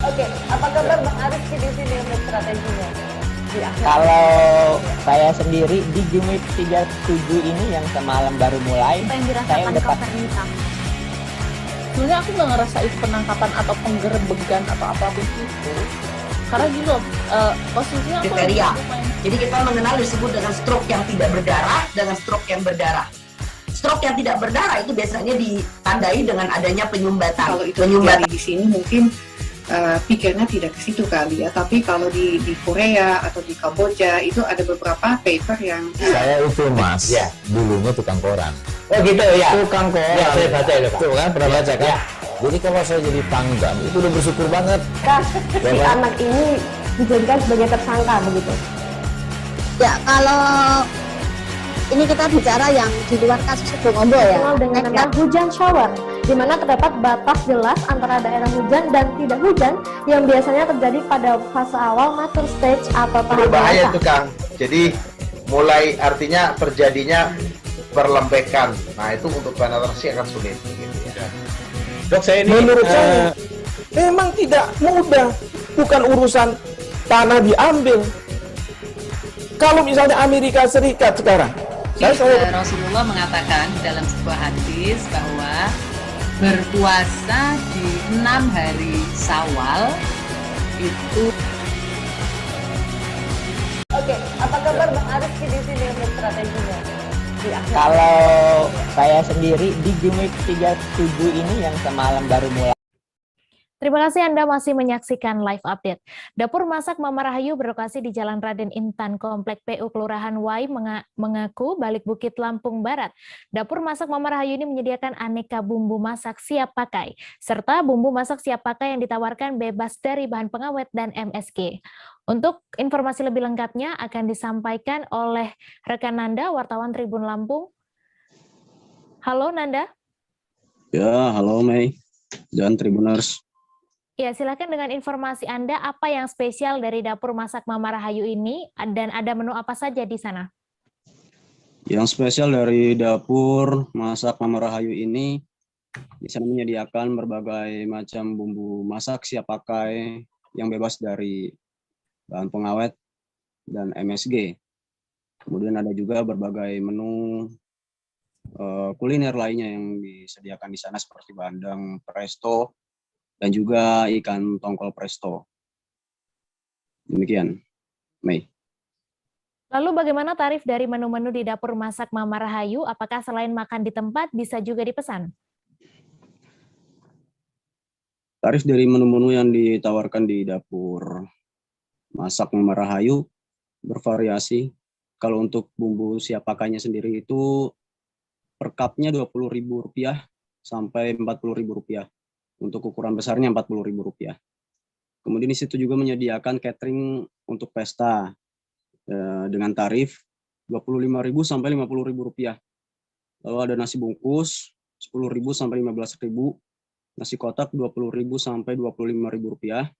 Oke, apa kabar Bang Ariski di sini untuk strateginya? Kalau saya sendiri di Jumit 37 ini yang semalam baru mulai, Apa yang saya dirasakan udah Kak Fernita? Sebenarnya aku nggak ngerasain penangkapan atau penggerebekan atau apapun itu. Karena gini loh, posisinya aku Kriteria. Jadi kita mengenal disebut dengan stroke yang tidak berdarah dengan stroke yang berdarah. Stroke yang tidak berdarah itu biasanya ditandai dengan adanya penyumbatan. Kalau itu terjadi di sini mungkin pikirnya tidak ke situ kali ya, tapi kalau di Korea atau di Kamboja itu ada beberapa paper yang Saya itu Mas, dulunya tukang koran. Oh gitu ya. Tukang koran. Ya, saya baca itu Pak. Tuh kan, pernah baca kan? Jadi kalau saya jadi pangdam, itu udah bersyukur banget. Si anak ini dijadikan sebagai tersangka begitu. Ya kalau ini kita bicara yang di luar kasus Sebongombo ya. Dikenal dengan nama hujan shower, di mana terdapat batas jelas antara daerah hujan dan tidak hujan yang biasanya terjadi pada fase awal mature stage atau tahap Berbahaya dewasa. itu Kang. Jadi mulai artinya terjadinya perlembekan. Nah itu untuk penetrasi akan sulit. Gitu ya. Dok, saya ini menurut saya memang tidak mudah. Bukan urusan tanah diambil. Kalau misalnya Amerika Serikat sekarang, Rasulullah mengatakan dalam sebuah hadis bahwa berpuasa di 6 hari Syawal itu. Oke, apa kabar Bang Ariski di sini untuk strateginya? Kalau saya sendiri di Jumit 37 ini yang semalam baru mulai. Terima kasih Anda masih menyaksikan live update. Dapur Masak Mama Rahayu berlokasi di Jalan Raden Intan, Komplek PU Kelurahan Wai mengaku Balik Bukit, Lampung Barat. Dapur Masak Mama Rahayu ini menyediakan aneka bumbu masak siap pakai, serta bumbu masak siap pakai yang ditawarkan bebas dari bahan pengawet dan MSG. Untuk informasi lebih lengkapnya akan disampaikan oleh rekan Nanda, wartawan Tribun Lampung. Halo Nanda. Ya, halo Mei dan Tribuners. Ya, silakan dengan informasi Anda, apa yang spesial dari Dapur Masak Mama Rahayu ini, dan ada menu apa saja di sana? Yang spesial dari Dapur Masak Mama Rahayu ini, di sana menyediakan berbagai macam bumbu masak siap pakai yang bebas dari bahan pengawet dan MSG. Kemudian ada juga berbagai menu kuliner lainnya yang disediakan di sana seperti bandeng presto, dan juga ikan tongkol presto. Demikian, Mei. Lalu bagaimana tarif dari menu-menu di Dapur Masak Mama Rahayu? Apakah selain makan di tempat bisa juga dipesan? Tarif dari menu-menu yang ditawarkan di Dapur Masak Mama Rahayu bervariasi. Kalau untuk bumbu siap pakainya sendiri itu per cupnya Rp20.000 sampai Rp40.000. Untuk ukuran besarnya Rp40.000. Kemudian di situ juga menyediakan catering untuk pesta dengan tarif Rp25.000 sampai Rp50.000. Lalu ada nasi bungkus Rp10.000 sampai Rp15.000, nasi kotak Rp20.000 sampai Rp25.000,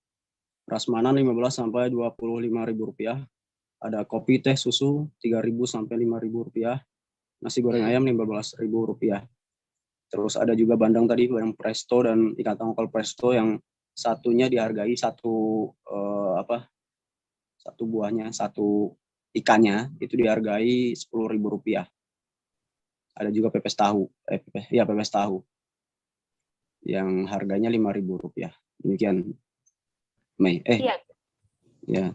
prasmanan Rp15 sampai Rp25.000, ada kopi teh susu Rp3.000 sampai Rp5.000, nasi goreng ayam Rp15.000. Terus ada juga bandeng tadi, bandeng presto dan ikan tongkol presto yang satunya dihargai satu buahnya, satu ikannya itu dihargai Rp10.000. Ada juga pepes tahu, pepes tahu yang harganya Rp5.000. Demikian, Mei. Ya.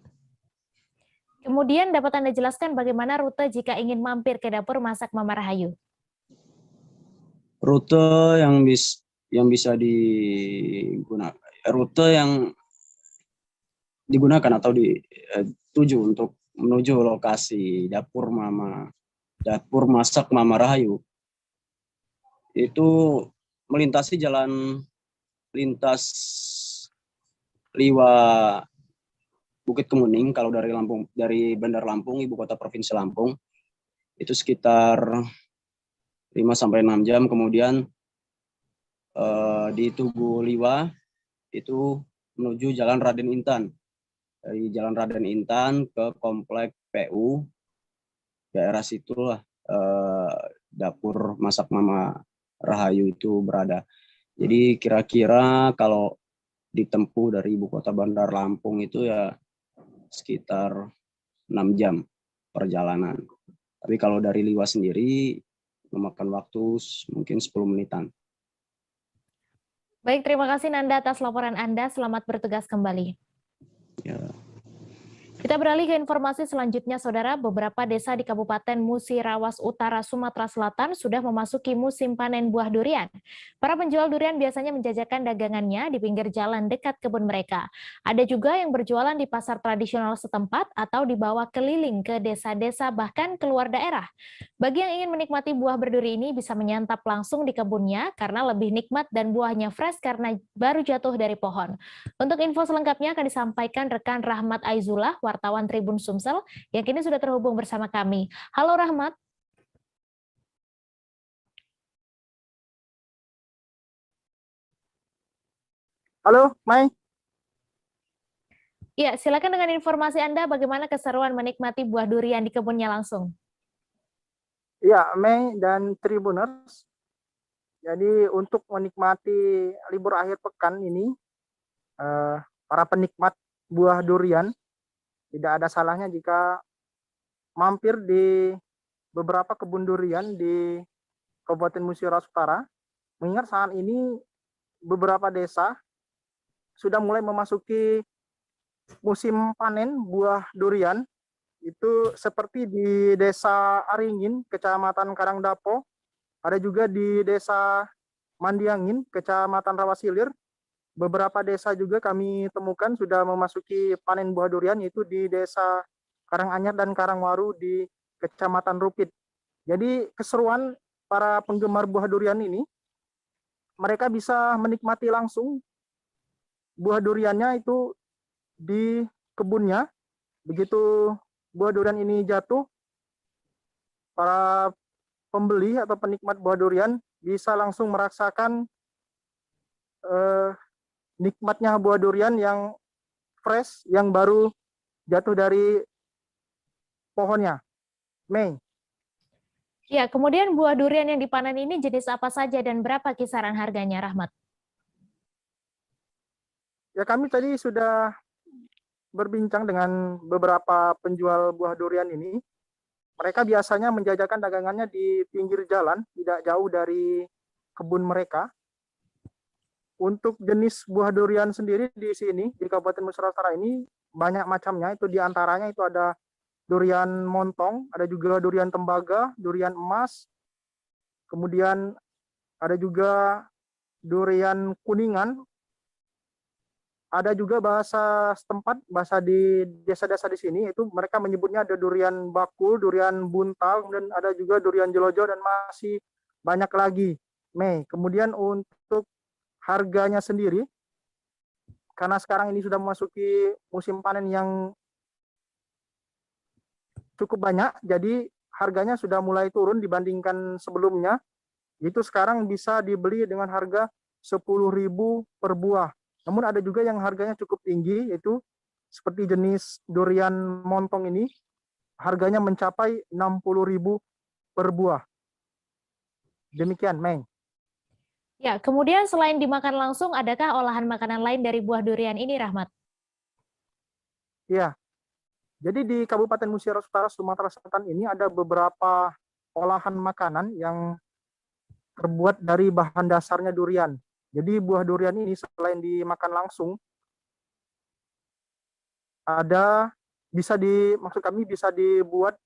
Kemudian dapat Anda jelaskan bagaimana rute jika ingin mampir ke Dapur Masak Mama Rahayu? Rute yang bisa digunakan, rute yang digunakan atau dituju untuk menuju lokasi dapur masak Mama Rahayu itu melintasi jalan lintas Liwa Bukit Kemuning. Kalau dari Bandar Lampung, ibu kota provinsi Lampung, itu sekitar 5-6 jam. Kemudian di Tugu Liwa itu menuju Jalan Raden Intan. Dari Jalan Raden Intan ke komplek PU, daerah situlah dapur masak Mama Rahayu itu berada. Jadi kira-kira kalau ditempuh dari ibu kota Bandar Lampung itu ya sekitar 6 jam perjalanan. Tapi kalau dari Liwa sendiri memakan waktu mungkin 10 menitan. Baik, terima kasih Nanda atas laporan Anda. Selamat bertugas kembali. Ya. Kita beralih ke informasi selanjutnya, Saudara. Beberapa desa di Kabupaten Musirawas Utara, Sumatera Selatan sudah memasuki musim panen buah durian. Para penjual durian biasanya menjajakan dagangannya di pinggir jalan dekat kebun mereka. Ada juga yang berjualan di pasar tradisional setempat atau dibawa keliling ke desa-desa bahkan keluar daerah. Bagi yang ingin menikmati buah berduri ini bisa menyantap langsung di kebunnya karena lebih nikmat dan buahnya fresh karena baru jatuh dari pohon. Untuk info selengkapnya akan disampaikan rekan Rahmat Aizullah, wartawan Tribun Sumsel, yang kini sudah terhubung bersama kami. Halo Rahmat. Halo, Mai. Ya, silakan dengan informasi Anda bagaimana keseruan menikmati buah durian di kebunnya langsung. Ya, Mei dan Tribuners. Jadi untuk menikmati libur akhir pekan ini, para penikmat buah durian tidak ada salahnya jika mampir di beberapa kebun durian di Kabupaten Musirawas Utara. Mengingat saat ini beberapa desa sudah mulai memasuki musim panen buah durian. Itu seperti di Desa Aringin, Kecamatan Karangdapo, ada juga di Desa Mandiangin, Kecamatan Rawasilir. Beberapa desa juga kami temukan sudah memasuki panen buah durian, yaitu di Desa Karanganyar dan Karangwaru di Kecamatan Rupit. Jadi keseruan para penggemar buah durian ini, mereka bisa menikmati langsung buah duriannya itu di kebunnya. Begitu buah durian ini jatuh, para pembeli atau penikmat buah durian bisa langsung merasakan nikmatnya buah durian yang fresh, yang baru jatuh dari pohonnya. Mei. Ya, kemudian buah durian yang dipanen ini jenis apa saja dan berapa kisaran harganya, Rahmat? Ya, kami tadi sudah berbincang dengan beberapa penjual buah durian ini. Mereka biasanya menjajakan dagangannya di pinggir jalan, tidak jauh dari kebun mereka. Untuk jenis buah durian sendiri di sini, di Kabupaten Musirawas Utara ini, banyak macamnya. Itu diantaranya itu ada durian montong, ada juga durian tembaga, durian emas, kemudian ada juga durian kuningan, ada juga bahasa setempat, bahasa di desa-desa di sini, itu mereka menyebutnya ada durian bakul, durian buntal, kemudian ada juga durian jelojo, dan masih banyak lagi. Mei. Kemudian untuk harganya sendiri, karena sekarang ini sudah memasuki musim panen yang cukup banyak, jadi harganya sudah mulai turun dibandingkan sebelumnya. Itu sekarang bisa dibeli dengan harga 10.000 per buah. Namun ada juga yang harganya cukup tinggi, yaitu seperti jenis durian montong ini, harganya mencapai 60.000 per buah. Demikian, Mei. Ya, kemudian selain dimakan langsung, adakah olahan makanan lain dari buah durian ini, Rahmat? Ya, jadi di Kabupaten Musirawas Utara, Sumatera Selatan ini ada beberapa olahan makanan yang terbuat dari bahan dasarnya durian. Jadi buah durian ini selain dimakan langsung, maksud kami bisa dibuat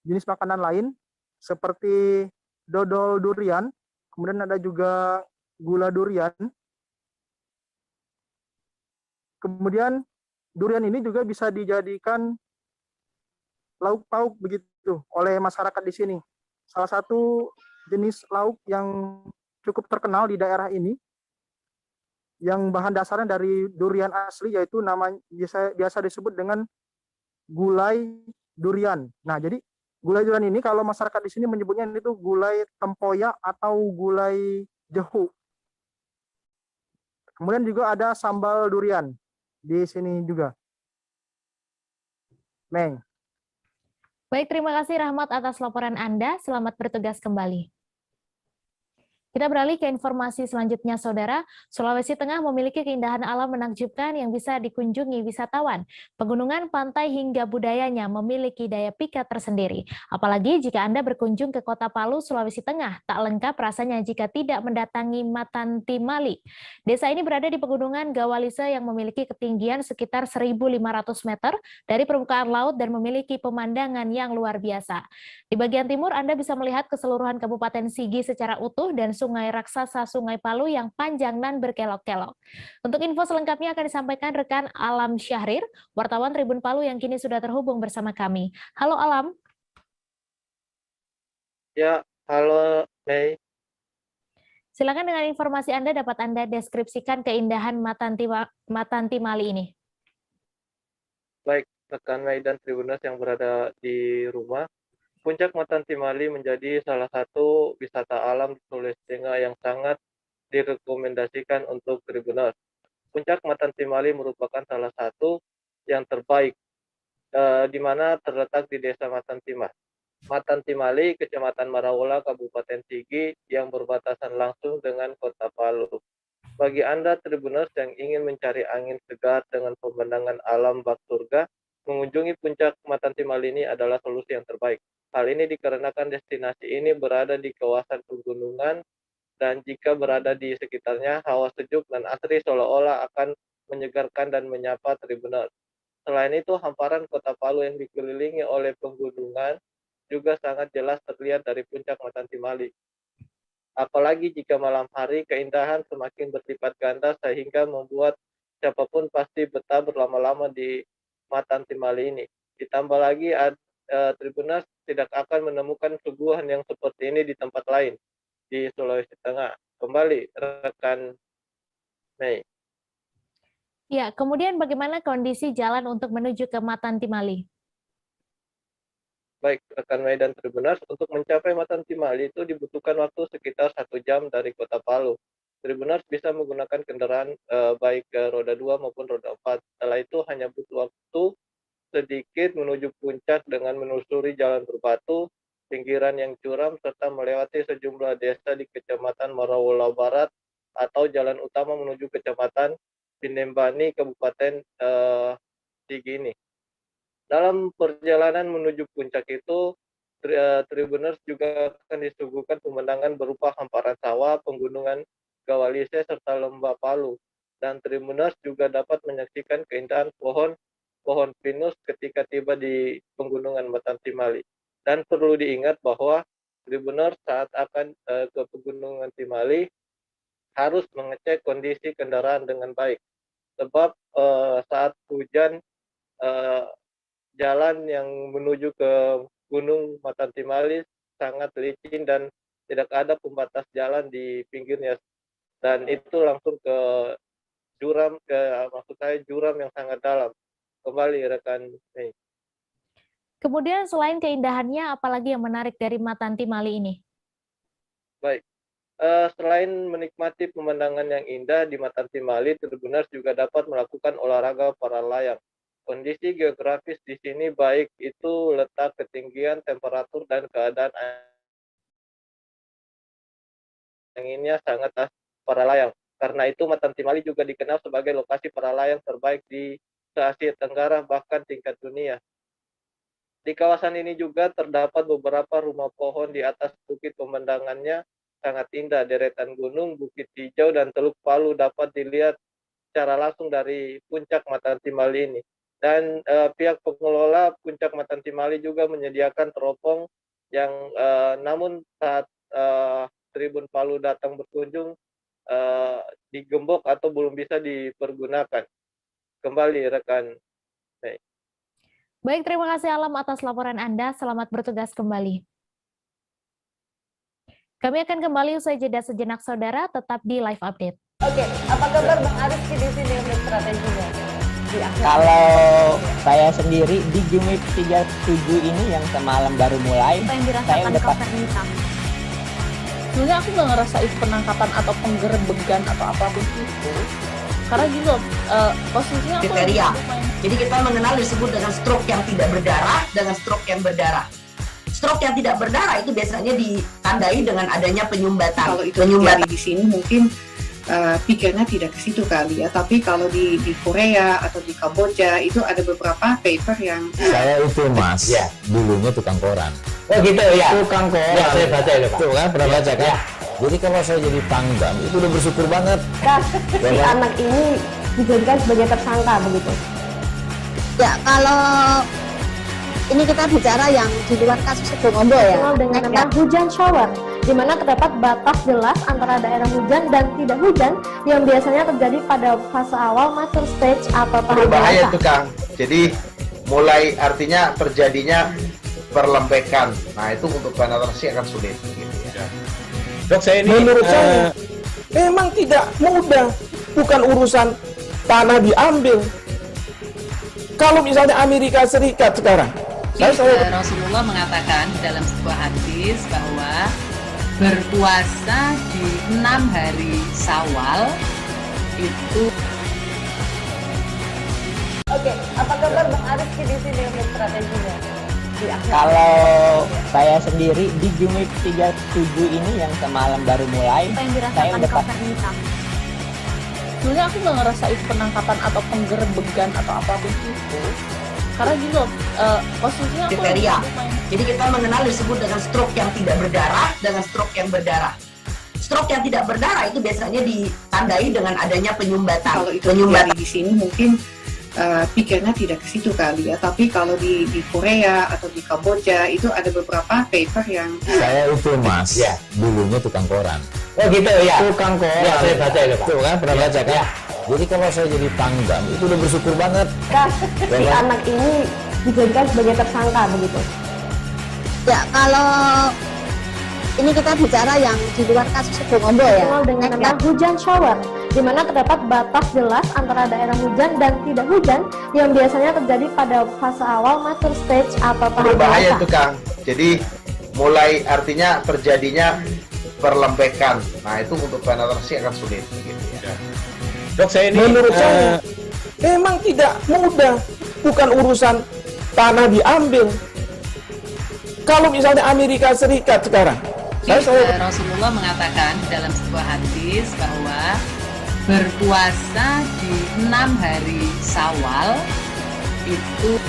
jenis makanan lain seperti dodol durian, kemudian ada juga gula durian. Kemudian durian ini juga bisa dijadikan lauk pauk begitu oleh masyarakat di sini. Salah satu jenis lauk yang cukup terkenal di daerah ini yang bahan dasarnya dari durian asli, yaitu namanya biasa disebut dengan gulai durian. Nah, jadi gulai durian ini kalau masyarakat di sini menyebutnya itu gulai tempoyak atau gulai jehu. Kemudian juga ada sambal durian di sini juga. Meng. Baik, terima kasih Rahmat atas laporan Anda. Selamat bertugas kembali. Kita beralih ke informasi selanjutnya, Saudara. Sulawesi Tengah memiliki keindahan alam menakjubkan yang bisa dikunjungi wisatawan. Pegunungan, pantai, hingga budayanya memiliki daya pikat tersendiri. Apalagi jika Anda berkunjung ke Kota Palu, Sulawesi Tengah, tak lengkap rasanya jika tidak mendatangi Matantimali. Desa ini berada di Pegunungan Gawalise yang memiliki ketinggian sekitar 1.500 meter dari permukaan laut dan memiliki pemandangan yang luar biasa. Di bagian timur, Anda bisa melihat keseluruhan Kabupaten Sigi secara utuh dan sungai raksasa Sungai Palu yang panjang dan berkelok-kelok. Untuk info selengkapnya akan disampaikan rekan Alam Syahrir, wartawan Tribun Palu yang kini sudah terhubung bersama kami. Halo Alam. Ya, halo Mei. Silakan dengan informasi Anda dapat Anda deskripsikan keindahan Matantimali ini. Baik, rekan Mei dan Tribuners yang berada di rumah, Puncak Matantimali menjadi salah satu wisata alam di Sulawesi Tengah yang sangat direkomendasikan untuk Tribuners. Puncak Matantimali merupakan salah satu yang terbaik, di mana terletak di Desa Matantimali, Kecamatan Marawola, Kabupaten Sigi, yang berbatasan langsung dengan Kota Palu. Bagi Anda Tribuners yang ingin mencari angin segar dengan pemandangan alam bak surga, mengunjungi Puncak Matantimali ini adalah solusi yang terbaik. Hal ini dikarenakan destinasi ini berada di kawasan pegunungan dan jika berada di sekitarnya, hawa sejuk dan asri seolah-olah akan menyegarkan dan menyapa Tribuners. Selain itu, hamparan Kota Palu yang dikelilingi oleh pegunungan juga sangat jelas terlihat dari Puncak Matantimali. Apalagi jika malam hari, keindahan semakin berlipat ganda sehingga membuat siapapun pasti betah berlama-lama di Matantimali ini. Ditambah lagi Tribuners tidak akan menemukan suguhan yang seperti ini di tempat lain di Sulawesi Tengah. Kembali rekan Mei. Ya, kemudian bagaimana kondisi jalan untuk menuju ke Matantimali? Baik, rekan Mei dan Tribuners, untuk mencapai Matantimali itu dibutuhkan waktu sekitar 1 jam dari Kota Palu. Tribuners bisa menggunakan kendaraan baik roda 2 maupun roda 4. Setelah itu hanya butuh waktu sedikit menuju puncak dengan menelusuri jalan berbatu, pinggiran yang curam, serta melewati sejumlah desa di Kecamatan Marawola Barat atau jalan utama menuju Kecamatan Pindembani, Kabupaten Sigi ini. Dalam perjalanan menuju puncak itu, Tribuners juga akan disuguhkan pemandangan berupa hamparan sawah, pegunungan Gawalise, serta lembah Palu. Dan Tribuners juga dapat menyaksikan keindahan pohon pinus ketika tiba di pegunungan Matantimali. Dan perlu diingat bahwa Tribuners saat akan ke pegunungan Timali harus mengecek kondisi kendaraan dengan baik. Sebab saat hujan, jalan yang menuju ke Gunung Matantimali sangat licin dan tidak ada pembatas jalan di pinggirnya. Dan itu langsung ke juram, juram yang sangat dalam. Kembali rekan Mei. Kemudian selain keindahannya, apalagi yang menarik dari Matantimali ini? Baik, selain menikmati pemandangan yang indah di Matantimali, Tribuners juga dapat melakukan olahraga para layang. Kondisi geografis di sini baik itu letak ketinggian, temperatur, dan keadaan anginnya sangat para layang. Karena itu Matantimali juga dikenal sebagai lokasi para layang terbaik di Asia Tenggara, bahkan tingkat dunia. Di kawasan ini juga terdapat beberapa rumah pohon di atas bukit, pemandangannya sangat indah. Deretan gunung, bukit hijau, dan Teluk Palu dapat dilihat secara langsung dari Puncak Matantimali ini. Dan pihak pengelola Puncak Matantimali juga menyediakan teropong yang namun saat Tribun Palu datang berkunjung digembok atau belum bisa dipergunakan. kembali rekan. Baik, terima kasih Alam atas laporan Anda. Selamat bertugas kembali. Kami akan kembali usai jeda sejenak, saudara. Tetap di Live Update. Oke, apa kabar Bang Ariski di sini untuk strateginya? Kalau saya sendiri di Jumip 37 ini yang semalam baru mulai, saya udah sebenarnya aku nggak ngerasa itu penangkapan atau penggerebegan atau apapun itu, karena gini loh, posisinya aku kriteria. Jadi kita mengenal disebut dengan stroke yang tidak berdarah dengan stroke yang berdarah. Stroke yang tidak berdarah itu biasanya ditandai dengan adanya penyumbatan. Kalau itu terjadi di sini mungkin pikirnya tidak ke situ kali ya, tapi kalau di Korea atau di Kamboja itu ada beberapa paper yang saya itu mas, ya dulunya tukang koran. Oh gitu ya, Tukang koran. Ya, saya baca itu Pak. Tuh kan pernah baca kan? Jadi kalau saya jadi pangdam itu udah bersyukur banget. Si anak ini dijadikan sebagai tersangka begitu. Ya, kalau ini kita bicara yang di luar kasus Sebongombo ya. Dikenal dengan nama hujan shower, di mana terdapat batas jelas antara daerah hujan dan tidak hujan yang biasanya terjadi pada fase awal mature stage atau tahap Berbahaya dewasa. tuh Kang. Jadi mulai artinya terjadinya perlembekan. Nah itu untuk penetrasi akan sulit. Gitu ya. Dok, saya ini menurut saya memang tidak mudah, bukan urusan tanah diambil. Kalau misalnya Amerika Serikat sekarang, Rasulullah mengatakan dalam sebuah hadis bahwa berpuasa di 6 hari Syawal itu. Oke, apa kabar Bang Ariski di sini untuk strateginya? Kalau saya sendiri di Jumip 37 ini yang semalam baru mulai, saya udah sebenarnya aku nggak ngerasa itu penangkapan atau penggerebegan atau apapun itu, karena gini loh, posisinya aku kriteria. Jadi kita mengenal disebut dengan stroke yang tidak berdarah dengan stroke yang berdarah. Stroke yang tidak berdarah itu biasanya ditandai dengan adanya penyumbatan. Kalau itu terjadi di sini mungkin pikirnya tidak ke situ kali ya, tapi kalau di Korea atau di Kamboja itu ada beberapa paper yang Saya itu mas, ya dulunya tukang koran. Oh gitu ya, Tukang koran. Ya, saya baca itu Pak. Tuh kan pernah baca kan? Ya. Jadi kalau saya jadi pangdam itu udah bersyukur banget. Si anak ini dijadikan sebagai tersangka begitu. Ya, kalau ini kita bicara yang di luar kasus Sebongombo ya. Dikenal dengan nama hujan shower, di mana terdapat batas jelas antara daerah hujan dan tidak hujan yang biasanya terjadi pada fase awal mature stage atau tahap Berbahaya dewasa. tuh Kang. Jadi mulai artinya terjadinya perlembekan. Nah itu untuk penetrasi akan sulit. Gitu ya. Dok, saya ini menurut saya memang tidak mudah, bukan urusan tanah diambil. Kalau misalnya Amerika Serikat sekarang, Rasulullah mengatakan dalam sebuah hadis bahwa berpuasa di 6 hari Syawal itu.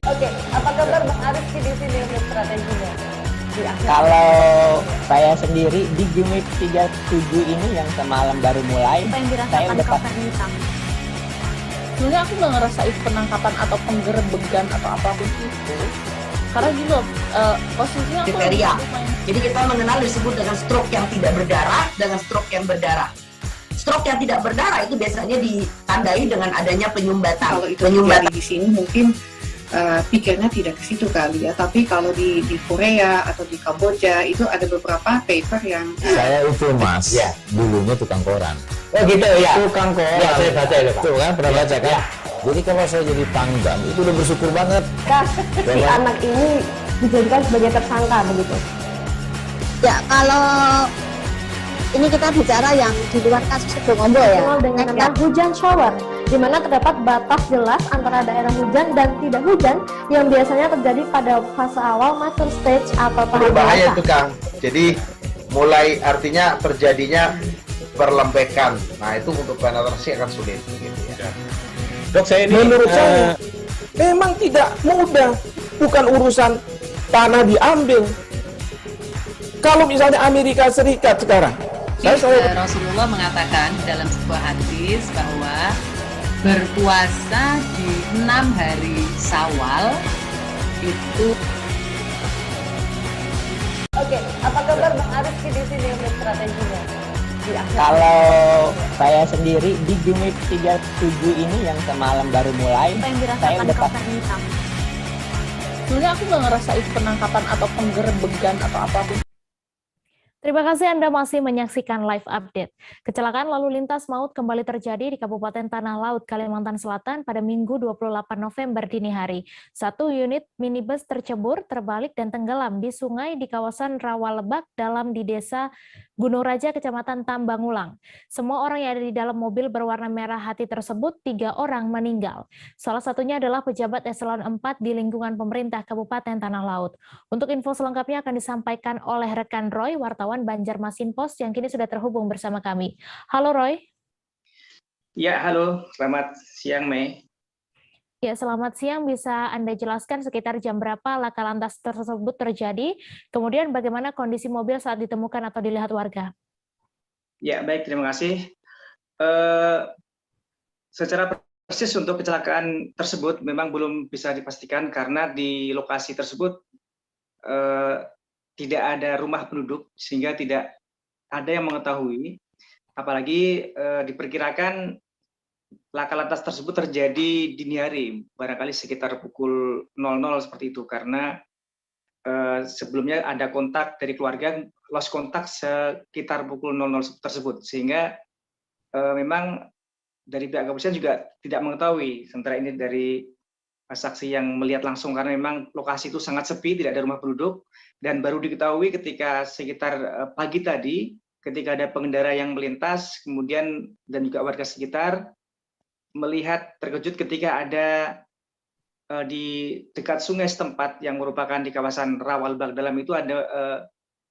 Oke, apa kabar Bang Ariski di sini untuk strateginya? Kalau saya sendiri di Jumip 37 ini yang semalam baru mulai, saya udah sebenarnya aku nggak ngerasa itu penangkapan atau penggerebegan atau apapun itu, karena gini loh, posisinya aku kriteria. Jadi kita mengenal disebut dengan stroke yang tidak berdarah dengan stroke yang berdarah. Stroke yang tidak berdarah itu biasanya ditandai dengan adanya penyumbatan. Kalau itu terjadi di sini mungkin pikirnya tidak ke situ kali ya, tapi kalau di Korea atau di Kamboja itu ada beberapa paper yang Saya itu mas, ya dulunya tukang koran. Oh gitu ya, Tukang koran. Ya, saya baca itu Pak. Tuh kan pernah baca kan? Ya. Jadi kalau saya jadi pangdam itu udah bersyukur banget. Si anak ini dijadikan sebagai tersangka begitu. Ya, kalau ini kita bicara yang di luar kasus Sebongombo ya. Dikenal dengan nama hujan shower, di mana terdapat batas jelas antara daerah hujan dan tidak hujan yang biasanya terjadi pada fase awal mature stage atau tahap Berbahaya dewasa. tuh Kang. Jadi mulai artinya terjadinya perlembekan. Nah itu untuk penetrasi akan sulit. Gitu ya. Dok, saya ini menurut saya memang tidak mudah, bukan urusan tanah diambil. Kalau misalnya Amerika Serikat sekarang, Rasulullah mengatakan dalam sebuah hadis bahwa berpuasa di 6 hari Syawal itu. Oke, apa kabar Bang Ariski di sini untuk strateginya? Kalau saya sendiri di Jumit 37 ini yang semalam baru mulai, Apa yang saya dirasakan udah kaum hitam? Sebenarnya aku nggak ngerasa itu penangkapan atau penggerebekan atau apapun. Terima kasih Anda masih menyaksikan live update. Kecelakaan lalu lintas maut kembali terjadi di Kabupaten Tanah Laut, Kalimantan Selatan pada Minggu 28 November dini hari. Satu unit minibus tercebur, terbalik dan tenggelam di sungai di kawasan Rawalebak dalam di desa Gunung Raja, Kecamatan Tambangulang. Semua orang yang ada di dalam mobil berwarna merah hati tersebut, 3 orang meninggal. Salah satunya adalah pejabat eselon 4 di lingkungan pemerintah Kabupaten Tanah Laut. Untuk info selengkapnya akan disampaikan oleh rekan Roy, wartawan Banjarmasin Post yang kini sudah terhubung bersama kami. Halo Roy. Ya, halo. Selamat siang, Mei. Ya, selamat siang. Bisa Anda jelaskan sekitar jam berapa laka lantas tersebut terjadi? Kemudian bagaimana kondisi mobil saat ditemukan atau dilihat warga? Ya, baik. Terima kasih. Secara persis untuk kecelakaan tersebut memang belum bisa dipastikan karena di lokasi tersebut tidak ada rumah penduduk sehingga tidak ada yang mengetahui. Apalagi diperkirakan laka lantas tersebut terjadi dini hari, barangkali sekitar pukul 00 seperti itu, karena sebelumnya ada kontak dari keluarga, lost kontak sekitar pukul 00 tersebut, sehingga memang dari pihak kepolisian juga tidak mengetahui, sementara ini dari saksi yang melihat langsung, karena memang lokasi itu sangat sepi, tidak ada rumah penduduk, dan baru diketahui ketika sekitar pagi tadi, ketika ada pengendara yang melintas, kemudian dan juga warga sekitar, melihat terkejut ketika ada di dekat sungai setempat yang merupakan di kawasan Rawalebak dalam itu ada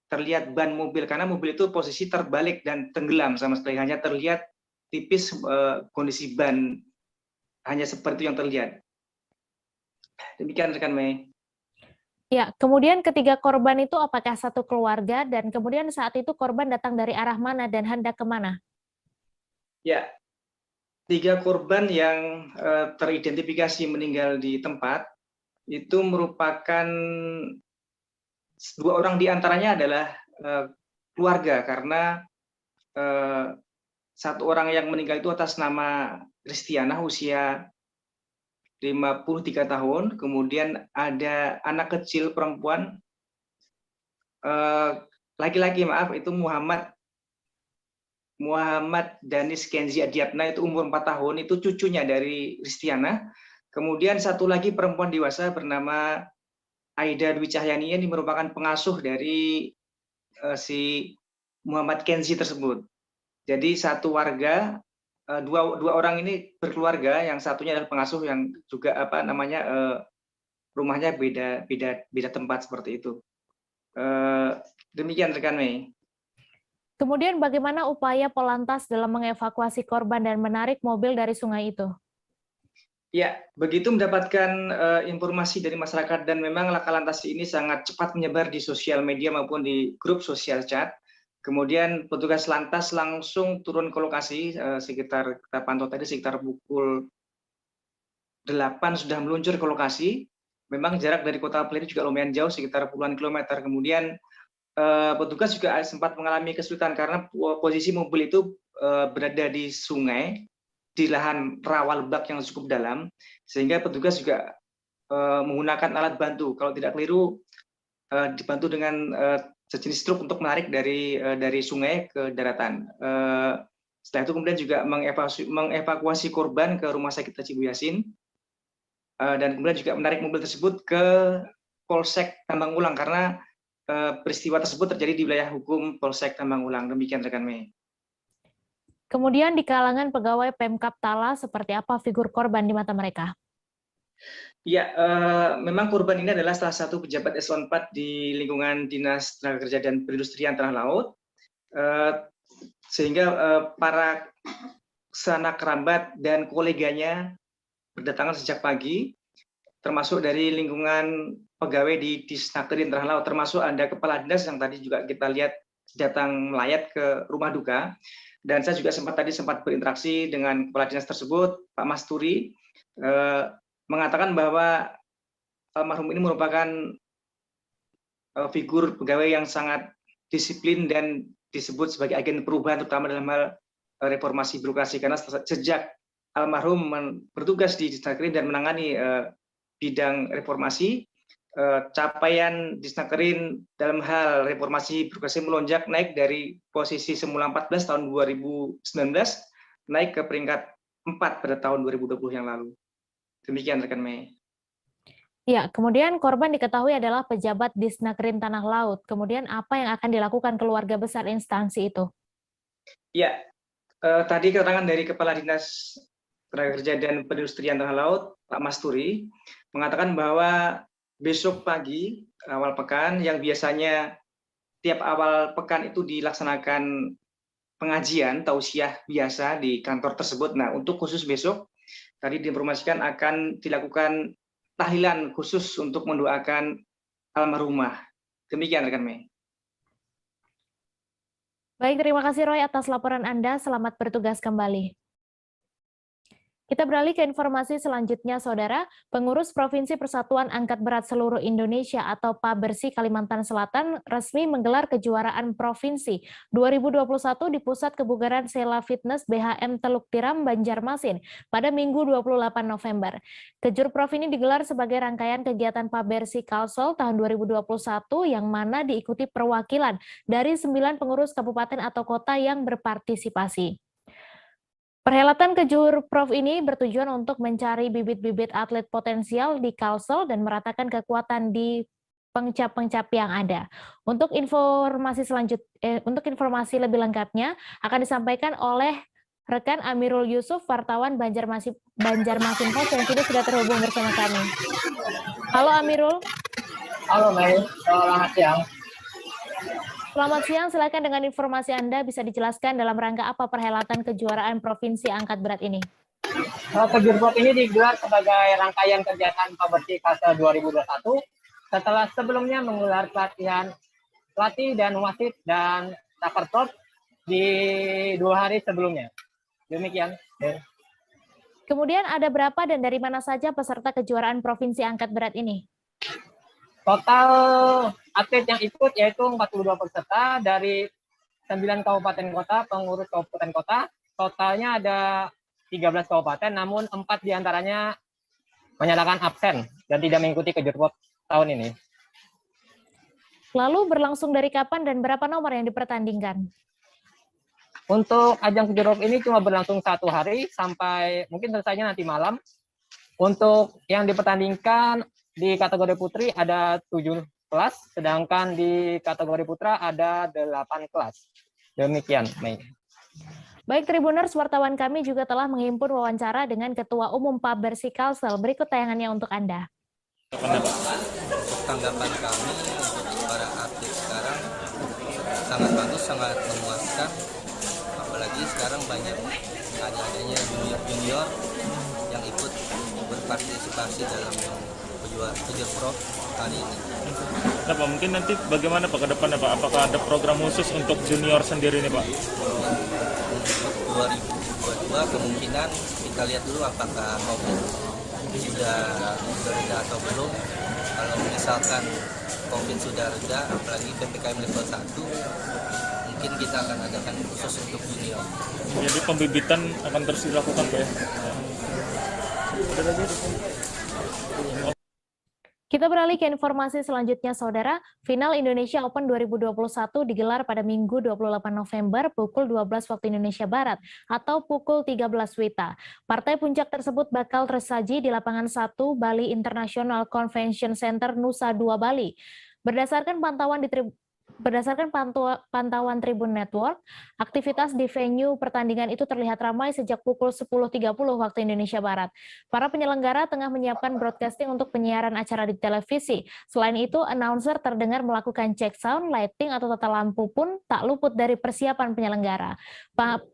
terlihat ban mobil, karena mobil itu posisi terbalik dan tenggelam sama sekali, hanya terlihat tipis kondisi ban, hanya seperti yang terlihat. Demikian rekan Mei. Ya, kemudian ketiga korban itu apakah satu keluarga dan kemudian saat itu korban datang dari arah mana dan hendak kemana? Ya. 3 korban yang teridentifikasi meninggal di tempat itu merupakan 2 orang diantaranya adalah keluarga, karena 1 orang yang meninggal itu atas nama Kristiana usia 53 tahun, kemudian ada anak kecil perempuan laki-laki itu Muhammad Danis Kenzi Adiatna, itu umur 4 tahun, itu cucunya dari Kristiana. Kemudian 1 lagi perempuan dewasa bernama Aida Dwi Cahyani, yang merupakan pengasuh dari si Muhammad Kenzi tersebut. Jadi 1 warga, 2 orang ini berkeluarga, yang satunya adalah pengasuh yang juga rumahnya beda tempat seperti itu. Demikian rekan Mei. Kemudian bagaimana upaya Polantas dalam mengevakuasi korban dan menarik mobil dari sungai itu? Ya, begitu mendapatkan informasi dari masyarakat dan memang laka lantas ini sangat cepat menyebar di sosial media maupun di grup sosial chat. Kemudian petugas lantas langsung turun ke lokasi sekitar, kita pantau tadi sekitar pukul 8 sudah meluncur ke lokasi. Memang jarak dari kota Pleiru juga lumayan jauh, sekitar puluhan kilometer. Kemudian petugas juga sempat mengalami kesulitan karena posisi mobil itu berada di sungai, di lahan Rawalebak yang cukup dalam, sehingga petugas juga menggunakan alat bantu. Kalau tidak keliru, dibantu dengan sejenis truk untuk menarik dari sungai ke daratan. Setelah itu kemudian juga mengevakuasi korban ke Rumah Sakit Haji Bu Yasin, dan kemudian juga menarik mobil tersebut ke Polsek Tambangulang, karena peristiwa tersebut terjadi di wilayah hukum Polsek Tambangulang. Demikian rekan Mei. Kemudian di kalangan pegawai Pemkab Tala, seperti apa figur korban di mata mereka? Ya, memang korban ini adalah salah satu pejabat eselon 4 di lingkungan Dinas Tenaga Kerja dan Perindustrian Tanah Laut, sehingga para sanak kerabat dan koleganya berdatangan sejak pagi, termasuk dari lingkungan pegawai di Disnaker Tanah Laut, termasuk ada kepala dinas yang tadi juga kita lihat datang melayat ke rumah duka. Dan saya juga sempat berinteraksi dengan kepala dinas tersebut, Pak Masturi, mengatakan bahwa almarhum ini merupakan figur pegawai yang sangat disiplin dan disebut sebagai agen perubahan, terutama dalam hal reformasi birokrasi, karena sejak almarhum bertugas di Disnakerin dan menangani bidang reformasi, capaian Disnakerin dalam hal reformasi birokrasi melonjak naik dari posisi semula 14 tahun 2019 naik ke peringkat 4 pada tahun 2020 yang lalu. Demikian rekan Mei. Ya, kemudian korban diketahui adalah pejabat Disnakerin Tanah Laut. Kemudian apa yang akan dilakukan keluarga besar instansi itu? Ya, tadi keterangan dari Kepala Dinas Tenaga Kerja dan Perindustrian Tanah Laut, Pak Masturi, mengatakan bahwa besok pagi, awal pekan, yang biasanya tiap awal pekan itu dilaksanakan pengajian, tausiah biasa di kantor tersebut. Nah, untuk khusus besok, tadi diinformasikan akan dilakukan tahlilan khusus untuk mendoakan almarhumah. Demikian, rekan Mei. Baik, terima kasih Roy atas laporan Anda. Selamat bertugas kembali. Kita beralih ke informasi selanjutnya, Saudara. Pengurus Provinsi Persatuan Angkat Berat Seluruh Indonesia atau PABERSI Kalimantan Selatan resmi menggelar kejuaraan provinsi 2021 di Pusat Kebugaran Sela Fitness BHM Teluk Tiram, Banjarmasin pada Minggu 28 November. Kejurprov ini digelar sebagai rangkaian kegiatan PABERSI Kalsel tahun 2021 yang mana diikuti perwakilan dari 9 pengurus kabupaten atau kota yang berpartisipasi. Perhelatan Kejurprov ini bertujuan untuk mencari bibit-bibit atlet potensial di Kalsel dan meratakan kekuatan di pengcap-pengcap yang ada. Untuk informasi lebih lengkapnya akan disampaikan oleh rekan Amirul Yusuf, wartawan Banjarmasin Post yang kini sudah terhubung bersama kami. Halo Amirul. Halo Mei, selamat siang. Selamat siang, silakan dengan informasi Anda bisa dijelaskan dalam rangka apa perhelatan kejuaraan Provinsi Angkat Berat ini? Kejurprov ini digelar sebagai rangkaian kegiatan PABERSI Kalsel 2021 setelah sebelumnya menggelar pelatih dan wasit dan taperprov di 2 hari sebelumnya. Demikian. Kemudian ada berapa dan dari mana saja peserta kejuaraan Provinsi Angkat Berat ini? Total atlet yang ikut yaitu 42 peserta dari 9 kabupaten kota, pengurus kabupaten kota. Totalnya ada 13 kabupaten, namun 4 diantaranya menyatakan absen dan tidak mengikuti Kejurprov tahun ini. Lalu berlangsung dari kapan dan berapa nomor yang dipertandingkan? Untuk ajang Kejurprov ini cuma berlangsung 1 hari sampai mungkin selesainya nanti malam. Untuk yang dipertandingkan di kategori putri ada 7 kelas, sedangkan di kategori putra ada 8 kelas. Demikian, Mei. Baik, Tribuners, wartawan kami juga telah menghimpun wawancara dengan Ketua Umum PABERSI Kalsel. Berikut tayangannya untuk Anda. Tanggapan kami untuk para atlet sekarang sangat bagus, sangat memuaskan. Apalagi sekarang banyak adanya junior-junior yang ikut berpartisipasi dalam Kejurprov kali ini. Nah, Pak, mungkin nanti bagaimana Pak ke depannya Pak? Apakah ada program khusus untuk junior sendiri nih Pak? Untuk 2022 kemungkinan kita lihat dulu apakah COVID sudah reda atau belum. Kalau misalkan COVID sudah reda, apalagi PPKM level 1, mungkin kita akan adakan khusus untuk junior. Jadi pembibitan akan terus dilakukan Pak ya? Kita beralih ke informasi selanjutnya, Saudara. Final Indonesia Open 2021 digelar pada Minggu 28 November pukul 12 waktu Indonesia Barat atau pukul 13 WITA. Partai puncak tersebut bakal tersaji di lapangan 1 Bali International Convention Center Nusa Dua Bali. Berdasarkan pantauan Tribun Network, aktivitas di venue pertandingan itu terlihat ramai sejak pukul 10.30 waktu Indonesia Barat. Para penyelenggara tengah menyiapkan broadcasting untuk penyiaran acara di televisi. Selain itu, announcer terdengar melakukan cek sound, lighting, atau tata lampu pun tak luput dari persiapan penyelenggara.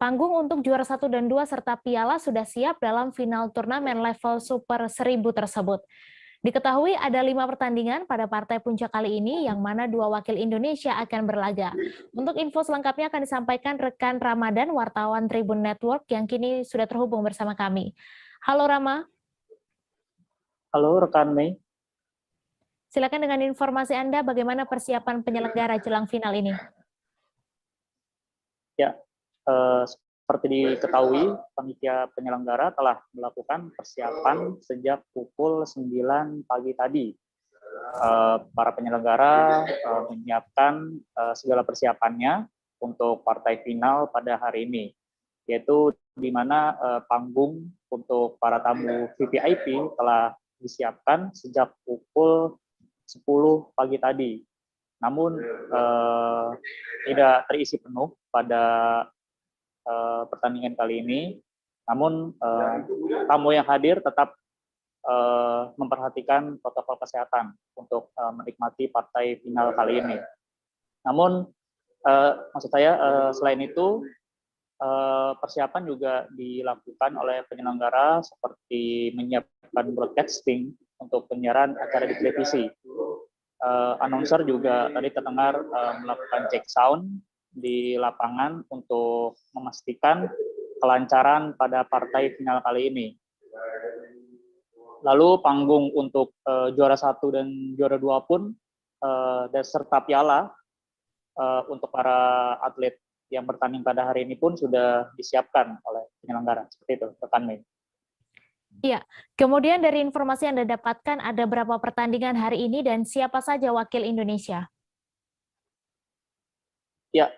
Panggung untuk juara 1 dan 2 serta piala sudah siap dalam final turnamen level Super 1000 tersebut. Diketahui ada 5 pertandingan pada partai puncak kali ini, yang mana 2 wakil Indonesia akan berlaga. Untuk info selengkapnya akan disampaikan rekan Ramadan, wartawan Tribun Network, yang kini sudah terhubung bersama kami. Halo Rama. Halo rekan Mei. Silakan dengan informasi Anda, bagaimana persiapan penyelenggara jelang final ini? Ya, Seperti diketahui, panitia penyelenggara telah melakukan persiapan sejak pukul 9 pagi tadi. Para penyelenggara menyiapkan segala persiapannya untuk partai final pada hari ini, yaitu di mana panggung untuk para tamu VVIP telah disiapkan sejak pukul 10 pagi tadi. Namun tidak terisi penuh pada pertandingan kali ini. Namun tamu yang hadir tetap memperhatikan protokol kesehatan untuk menikmati partai final kali ini. Namun maksud saya selain itu persiapan juga dilakukan oleh penyelenggara seperti menyiapkan broadcasting untuk penyiaran acara di televisi. Announcer juga tadi terdengar melakukan cek sound di lapangan untuk memastikan kelancaran pada partai final kali ini. Lalu panggung untuk juara 1 dan juara 2 pun dan serta piala untuk para atlet yang bertanding pada hari ini pun sudah disiapkan oleh penyelenggara. Seperti itu, rekan Mei. Iya, kemudian dari informasi yang Anda dapatkan, ada berapa pertandingan hari ini dan siapa saja wakil Indonesia? Ya,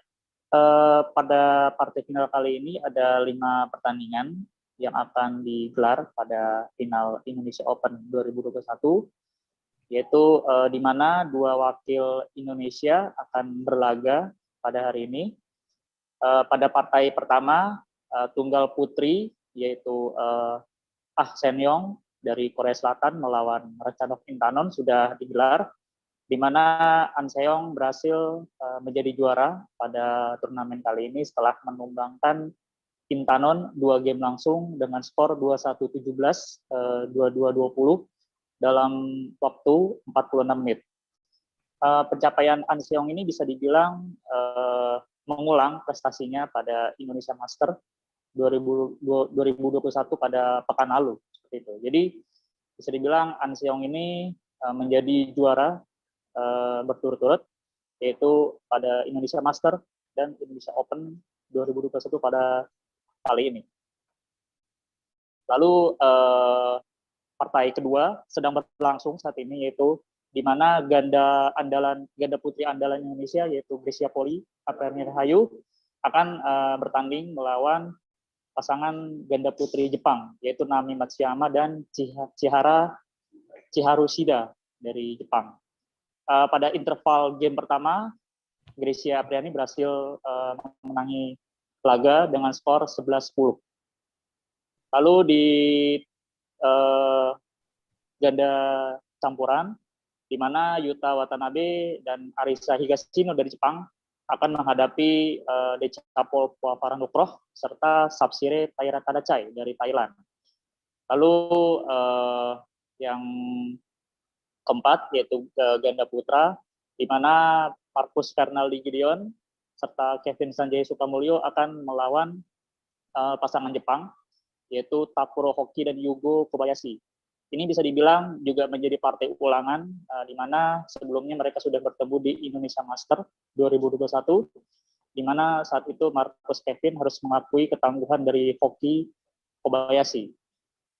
pada partai final kali ini ada 5 pertandingan yang akan digelar pada final Indonesia Open 2021, yaitu di mana 2 wakil Indonesia akan berlaga pada hari ini. Pada partai pertama, tunggal putri, yaitu Ah Sen-yong dari Korea Selatan melawan Ratchanok Intanon sudah digelar, di mana An Se-yong berhasil menjadi juara pada turnamen kali ini setelah menumbangkan Intanon 2 game langsung dengan skor 21-17, 22-20 dalam waktu 46 menit. Pencapaian An Se-yong ini bisa dibilang mengulang prestasinya pada Indonesia Master 2021 pada pekan lalu, seperti itu. Jadi bisa dibilang An Se-yong ini menjadi juara berturut-turut, yaitu pada Indonesia Master dan Indonesia Open 2021 pada kali ini. Lalu partai kedua sedang berlangsung saat ini, yaitu di mana ganda putri andalan Indonesia yaitu Grecia Poli, April Rahayu akan bertanding melawan pasangan ganda putri Jepang yaitu Nami Matsuyama dan Chiharu Shida dari Jepang. Pada interval game pertama, Grecia Apriani berhasil memenangi laga dengan skor 11-10. Lalu di ganda campuran, di mana Yuta Watanabe dan Arisa Higashino dari Jepang akan menghadapi Decapol Puafaranukroh serta Sapsire Taira Tadachai dari Thailand. Lalu yang keempat yaitu ganda putra, di mana Marcus Fernaldi Gideon serta Kevin Sanjay Sukamulyo akan melawan pasangan Jepang, yaitu Takuro Hoki dan Yugo Kobayashi. Ini bisa dibilang juga menjadi partai ulangan, di mana sebelumnya mereka sudah bertemu di Indonesia Master 2021, di mana saat itu Marcus Kevin harus mengakui ketangguhan dari Hoki Kobayashi.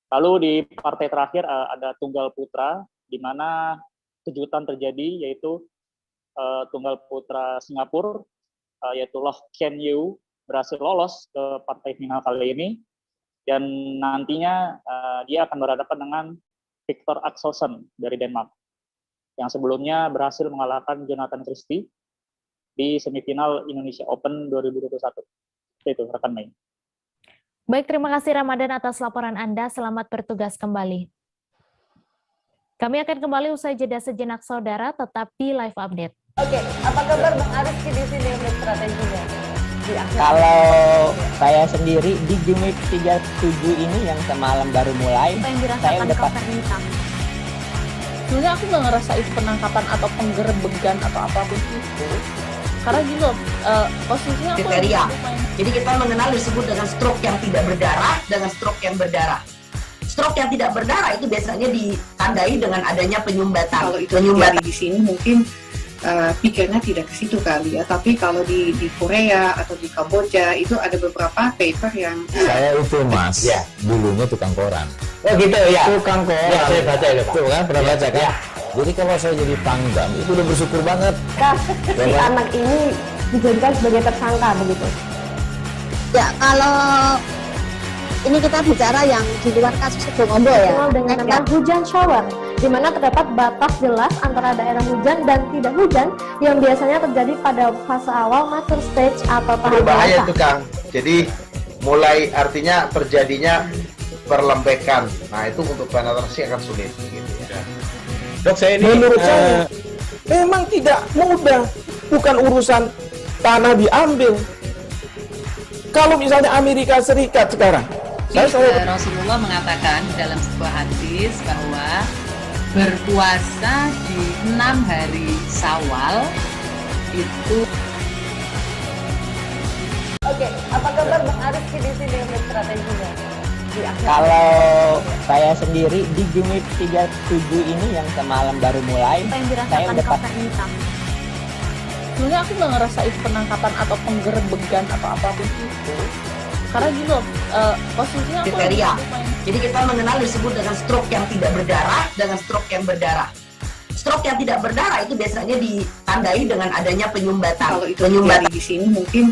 Lalu di partai terakhir ada tunggal putra, di mana kejutan terjadi, yaitu tunggal putra Singapura, yaitu Loh Ken Yew berhasil lolos ke partai final kali ini, dan nantinya dia akan berhadapan dengan Victor Axelsen dari Denmark, yang sebelumnya berhasil mengalahkan Jonathan Christie di semifinal Indonesia Open 2021. Itu rekan Mei. Baik, terima kasih Ramadan atas laporan Anda. Selamat bertugas kembali. Kami akan kembali usai jeda sejenak, saudara. Tetap di Live Update. Oke, apa kabar Bang Ariski di sini untuk strateginya? Kalau saya sendiri di Game Week 37 ini yang semalam baru mulai, saya udah sebenarnya aku nggak ngerasa itu penangkapan atau penggerbegan atau apapun itu, karena gini loh, posisinya aku kriteria. Jadi kita mengenal disebut dengan stroke yang tidak berdarah dengan stroke yang berdarah. Stroke yang tidak berdarah itu biasanya ditandai dengan adanya penyumbatan. Kalau itu terjadi di sini mungkin pikirnya tidak ke situ kali ya. Tapi kalau di Korea atau di Kamboja itu ada beberapa paper yang Saya itu Mas, dulunya tukang koran. Oh gitu ya. Tukang koran. Ya, saya baca itu Pak. Tuh kan, pernah baca kan? Jadi kalau saya jadi Pangdam, itu udah bersyukur banget. Si anak ini dijadikan sebagai tersangka begitu. Ya, kalau ini kita bicara yang di luar kasus Sebongombo ya. Dengan nama hujan shower, di mana terdapat batas jelas antara daerah hujan dan tidak hujan yang biasanya terjadi pada fase awal mature stage atau tahap Berbahaya dewasa. itu Kang. Jadi mulai artinya terjadinya perlembekan. Nah itu untuk penetrasi akan sulit. Gitu ya. Dok, saya ini menurut saya memang tidak mudah, bukan urusan tanah diambil. Kalau misalnya Amerika Serikat sekarang, Rasulullah mengatakan dalam sebuah hadis bahwa berpuasa di 6 hari Syawal itu. Oke, apa kabar Bang Ariski di sini untuk strateginya? Di akhir. Kalau saya sendiri di Jumip 37 ini yang semalam baru mulai, saya udah Sebenarnya aku nggak ngerasa itu penangkapan atau penggerebegan atau apapun itu. Karena gini loh, posisinya aku kriteria. Jadi kita mengenal disebut dengan stroke yang tidak berdarah dengan stroke yang berdarah. Stroke yang tidak berdarah itu biasanya ditandai dengan adanya penyumbatan. Kalau itu terjadi di sini mungkin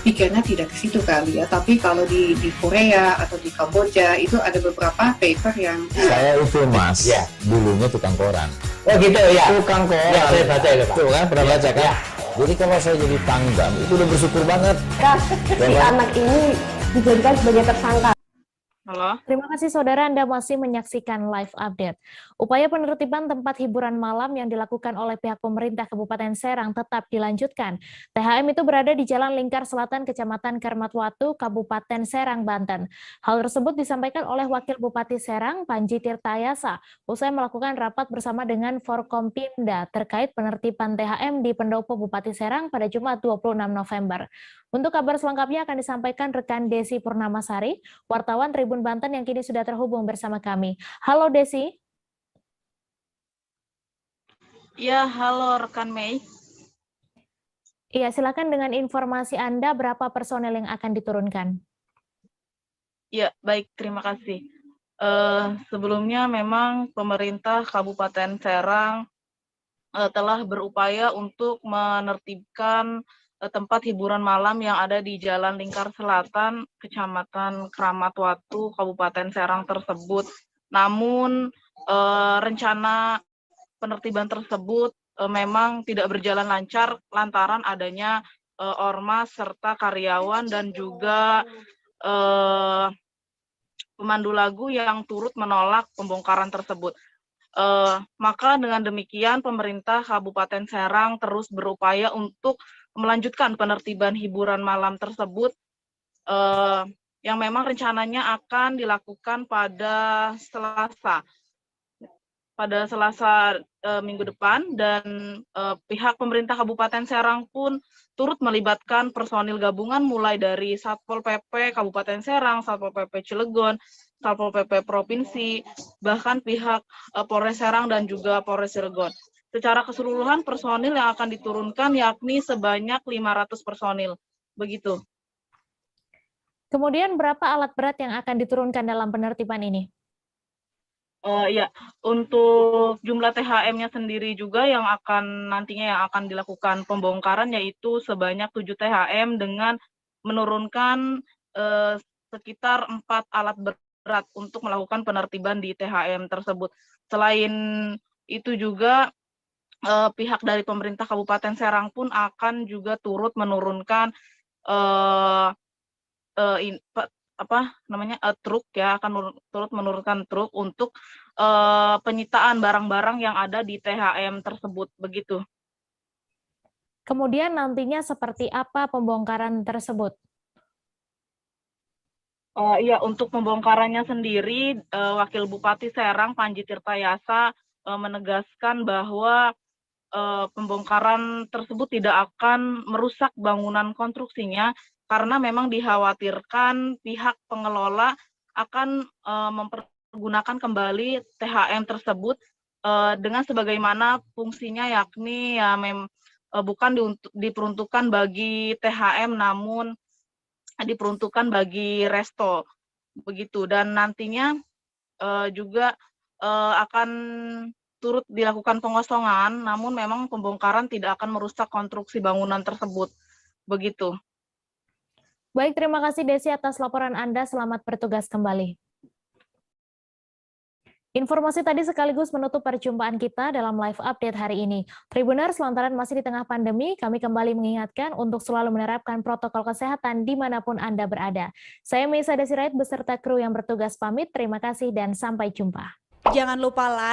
pikirnya tidak ke situ kali ya. Tapi kalau di Korea atau di Kamboja itu ada beberapa paper yang Saya itu Mas, dulunya tukang koran. Oh gitu ya. Tukang koran. Ya, saya baca itu Pak. Tuh kan, pernah baca kan? Jadi kalau saya jadi Pangdam, itu udah bersyukur banget. Si anak ini dijadikan sebagai tersangka. Halo. Terima kasih saudara, Anda masih menyaksikan live update. Upaya penertiban tempat hiburan malam yang dilakukan oleh pihak pemerintah Kabupaten Serang tetap dilanjutkan. THM itu berada di Jalan Lingkar Selatan, Kecamatan Kermatwatu, Kabupaten Serang, Banten. Hal tersebut disampaikan oleh Wakil Bupati Serang, Panji Tirtayasa, usai melakukan rapat bersama dengan Forkompimda terkait penertiban THM di Pendopo Bupati Serang pada Jumat 26 November. Untuk kabar selengkapnya akan disampaikan rekan Desi Purnamasari, wartawan Tribun Banten yang kini sudah terhubung bersama kami. Halo Desi. Ya, halo rekan Mei. Iya, silakan dengan informasi Anda berapa personel yang akan diturunkan. Ya, baik, terima kasih. Sebelumnya memang pemerintah Kabupaten Serang telah berupaya untuk menertibkan tempat hiburan malam yang ada di Jalan Lingkar Selatan, Kecamatan Kramatwatu, Kabupaten Serang tersebut. Namun rencana penertiban tersebut memang tidak berjalan lancar lantaran adanya ormas serta karyawan dan juga pemandu lagu yang turut menolak pembongkaran tersebut. Maka dengan demikian pemerintah Kabupaten Serang terus berupaya untuk melanjutkan penertiban hiburan malam tersebut yang memang rencananya akan dilakukan pada Selasa minggu depan, dan pihak pemerintah Kabupaten Serang pun turut melibatkan personil gabungan mulai dari Satpol PP Kabupaten Serang, Satpol PP Cilegon, Satpol PP Provinsi, bahkan pihak Polres Serang dan juga Polres Cilegon. Secara keseluruhan personil yang akan diturunkan yakni sebanyak 500 personil. Begitu. Kemudian berapa alat berat yang akan diturunkan dalam penertiban ini? Ya, untuk jumlah THM-nya sendiri juga yang akan dilakukan pembongkaran yaitu sebanyak 7 THM dengan menurunkan sekitar 4 alat berat untuk melakukan penertiban di THM tersebut. Selain itu juga pihak dari pemerintah Kabupaten Serang pun akan juga turut menurunkan truk ya, akan turut menurunkan truk untuk penyitaan barang-barang yang ada di THM tersebut, begitu. Kemudian nantinya seperti apa pembongkaran tersebut? Iya, untuk pembongkarannya sendiri, Wakil Bupati Serang Panji Tirtayasa menegaskan bahwa pembongkaran tersebut tidak akan merusak bangunan konstruksinya karena memang dikhawatirkan pihak pengelola akan mempergunakan kembali THM tersebut dengan sebagaimana fungsinya, yakni ya bukan diperuntukkan bagi THM namun diperuntukkan bagi resto begitu. Dan nantinya juga akan turut dilakukan pengosongan, namun memang pembongkaran tidak akan merusak konstruksi bangunan tersebut begitu. Baik, terima kasih Desi atas laporan Anda. Selamat bertugas kembali. Informasi tadi sekaligus menutup perjumpaan kita dalam live update hari ini. Tribuners, lantaran masih di tengah pandemi, kami kembali mengingatkan untuk selalu menerapkan protokol kesehatan dimanapun Anda berada. Saya Meisa Desirait beserta kru yang bertugas pamit. Terima kasih dan sampai jumpa. Jangan lupa like,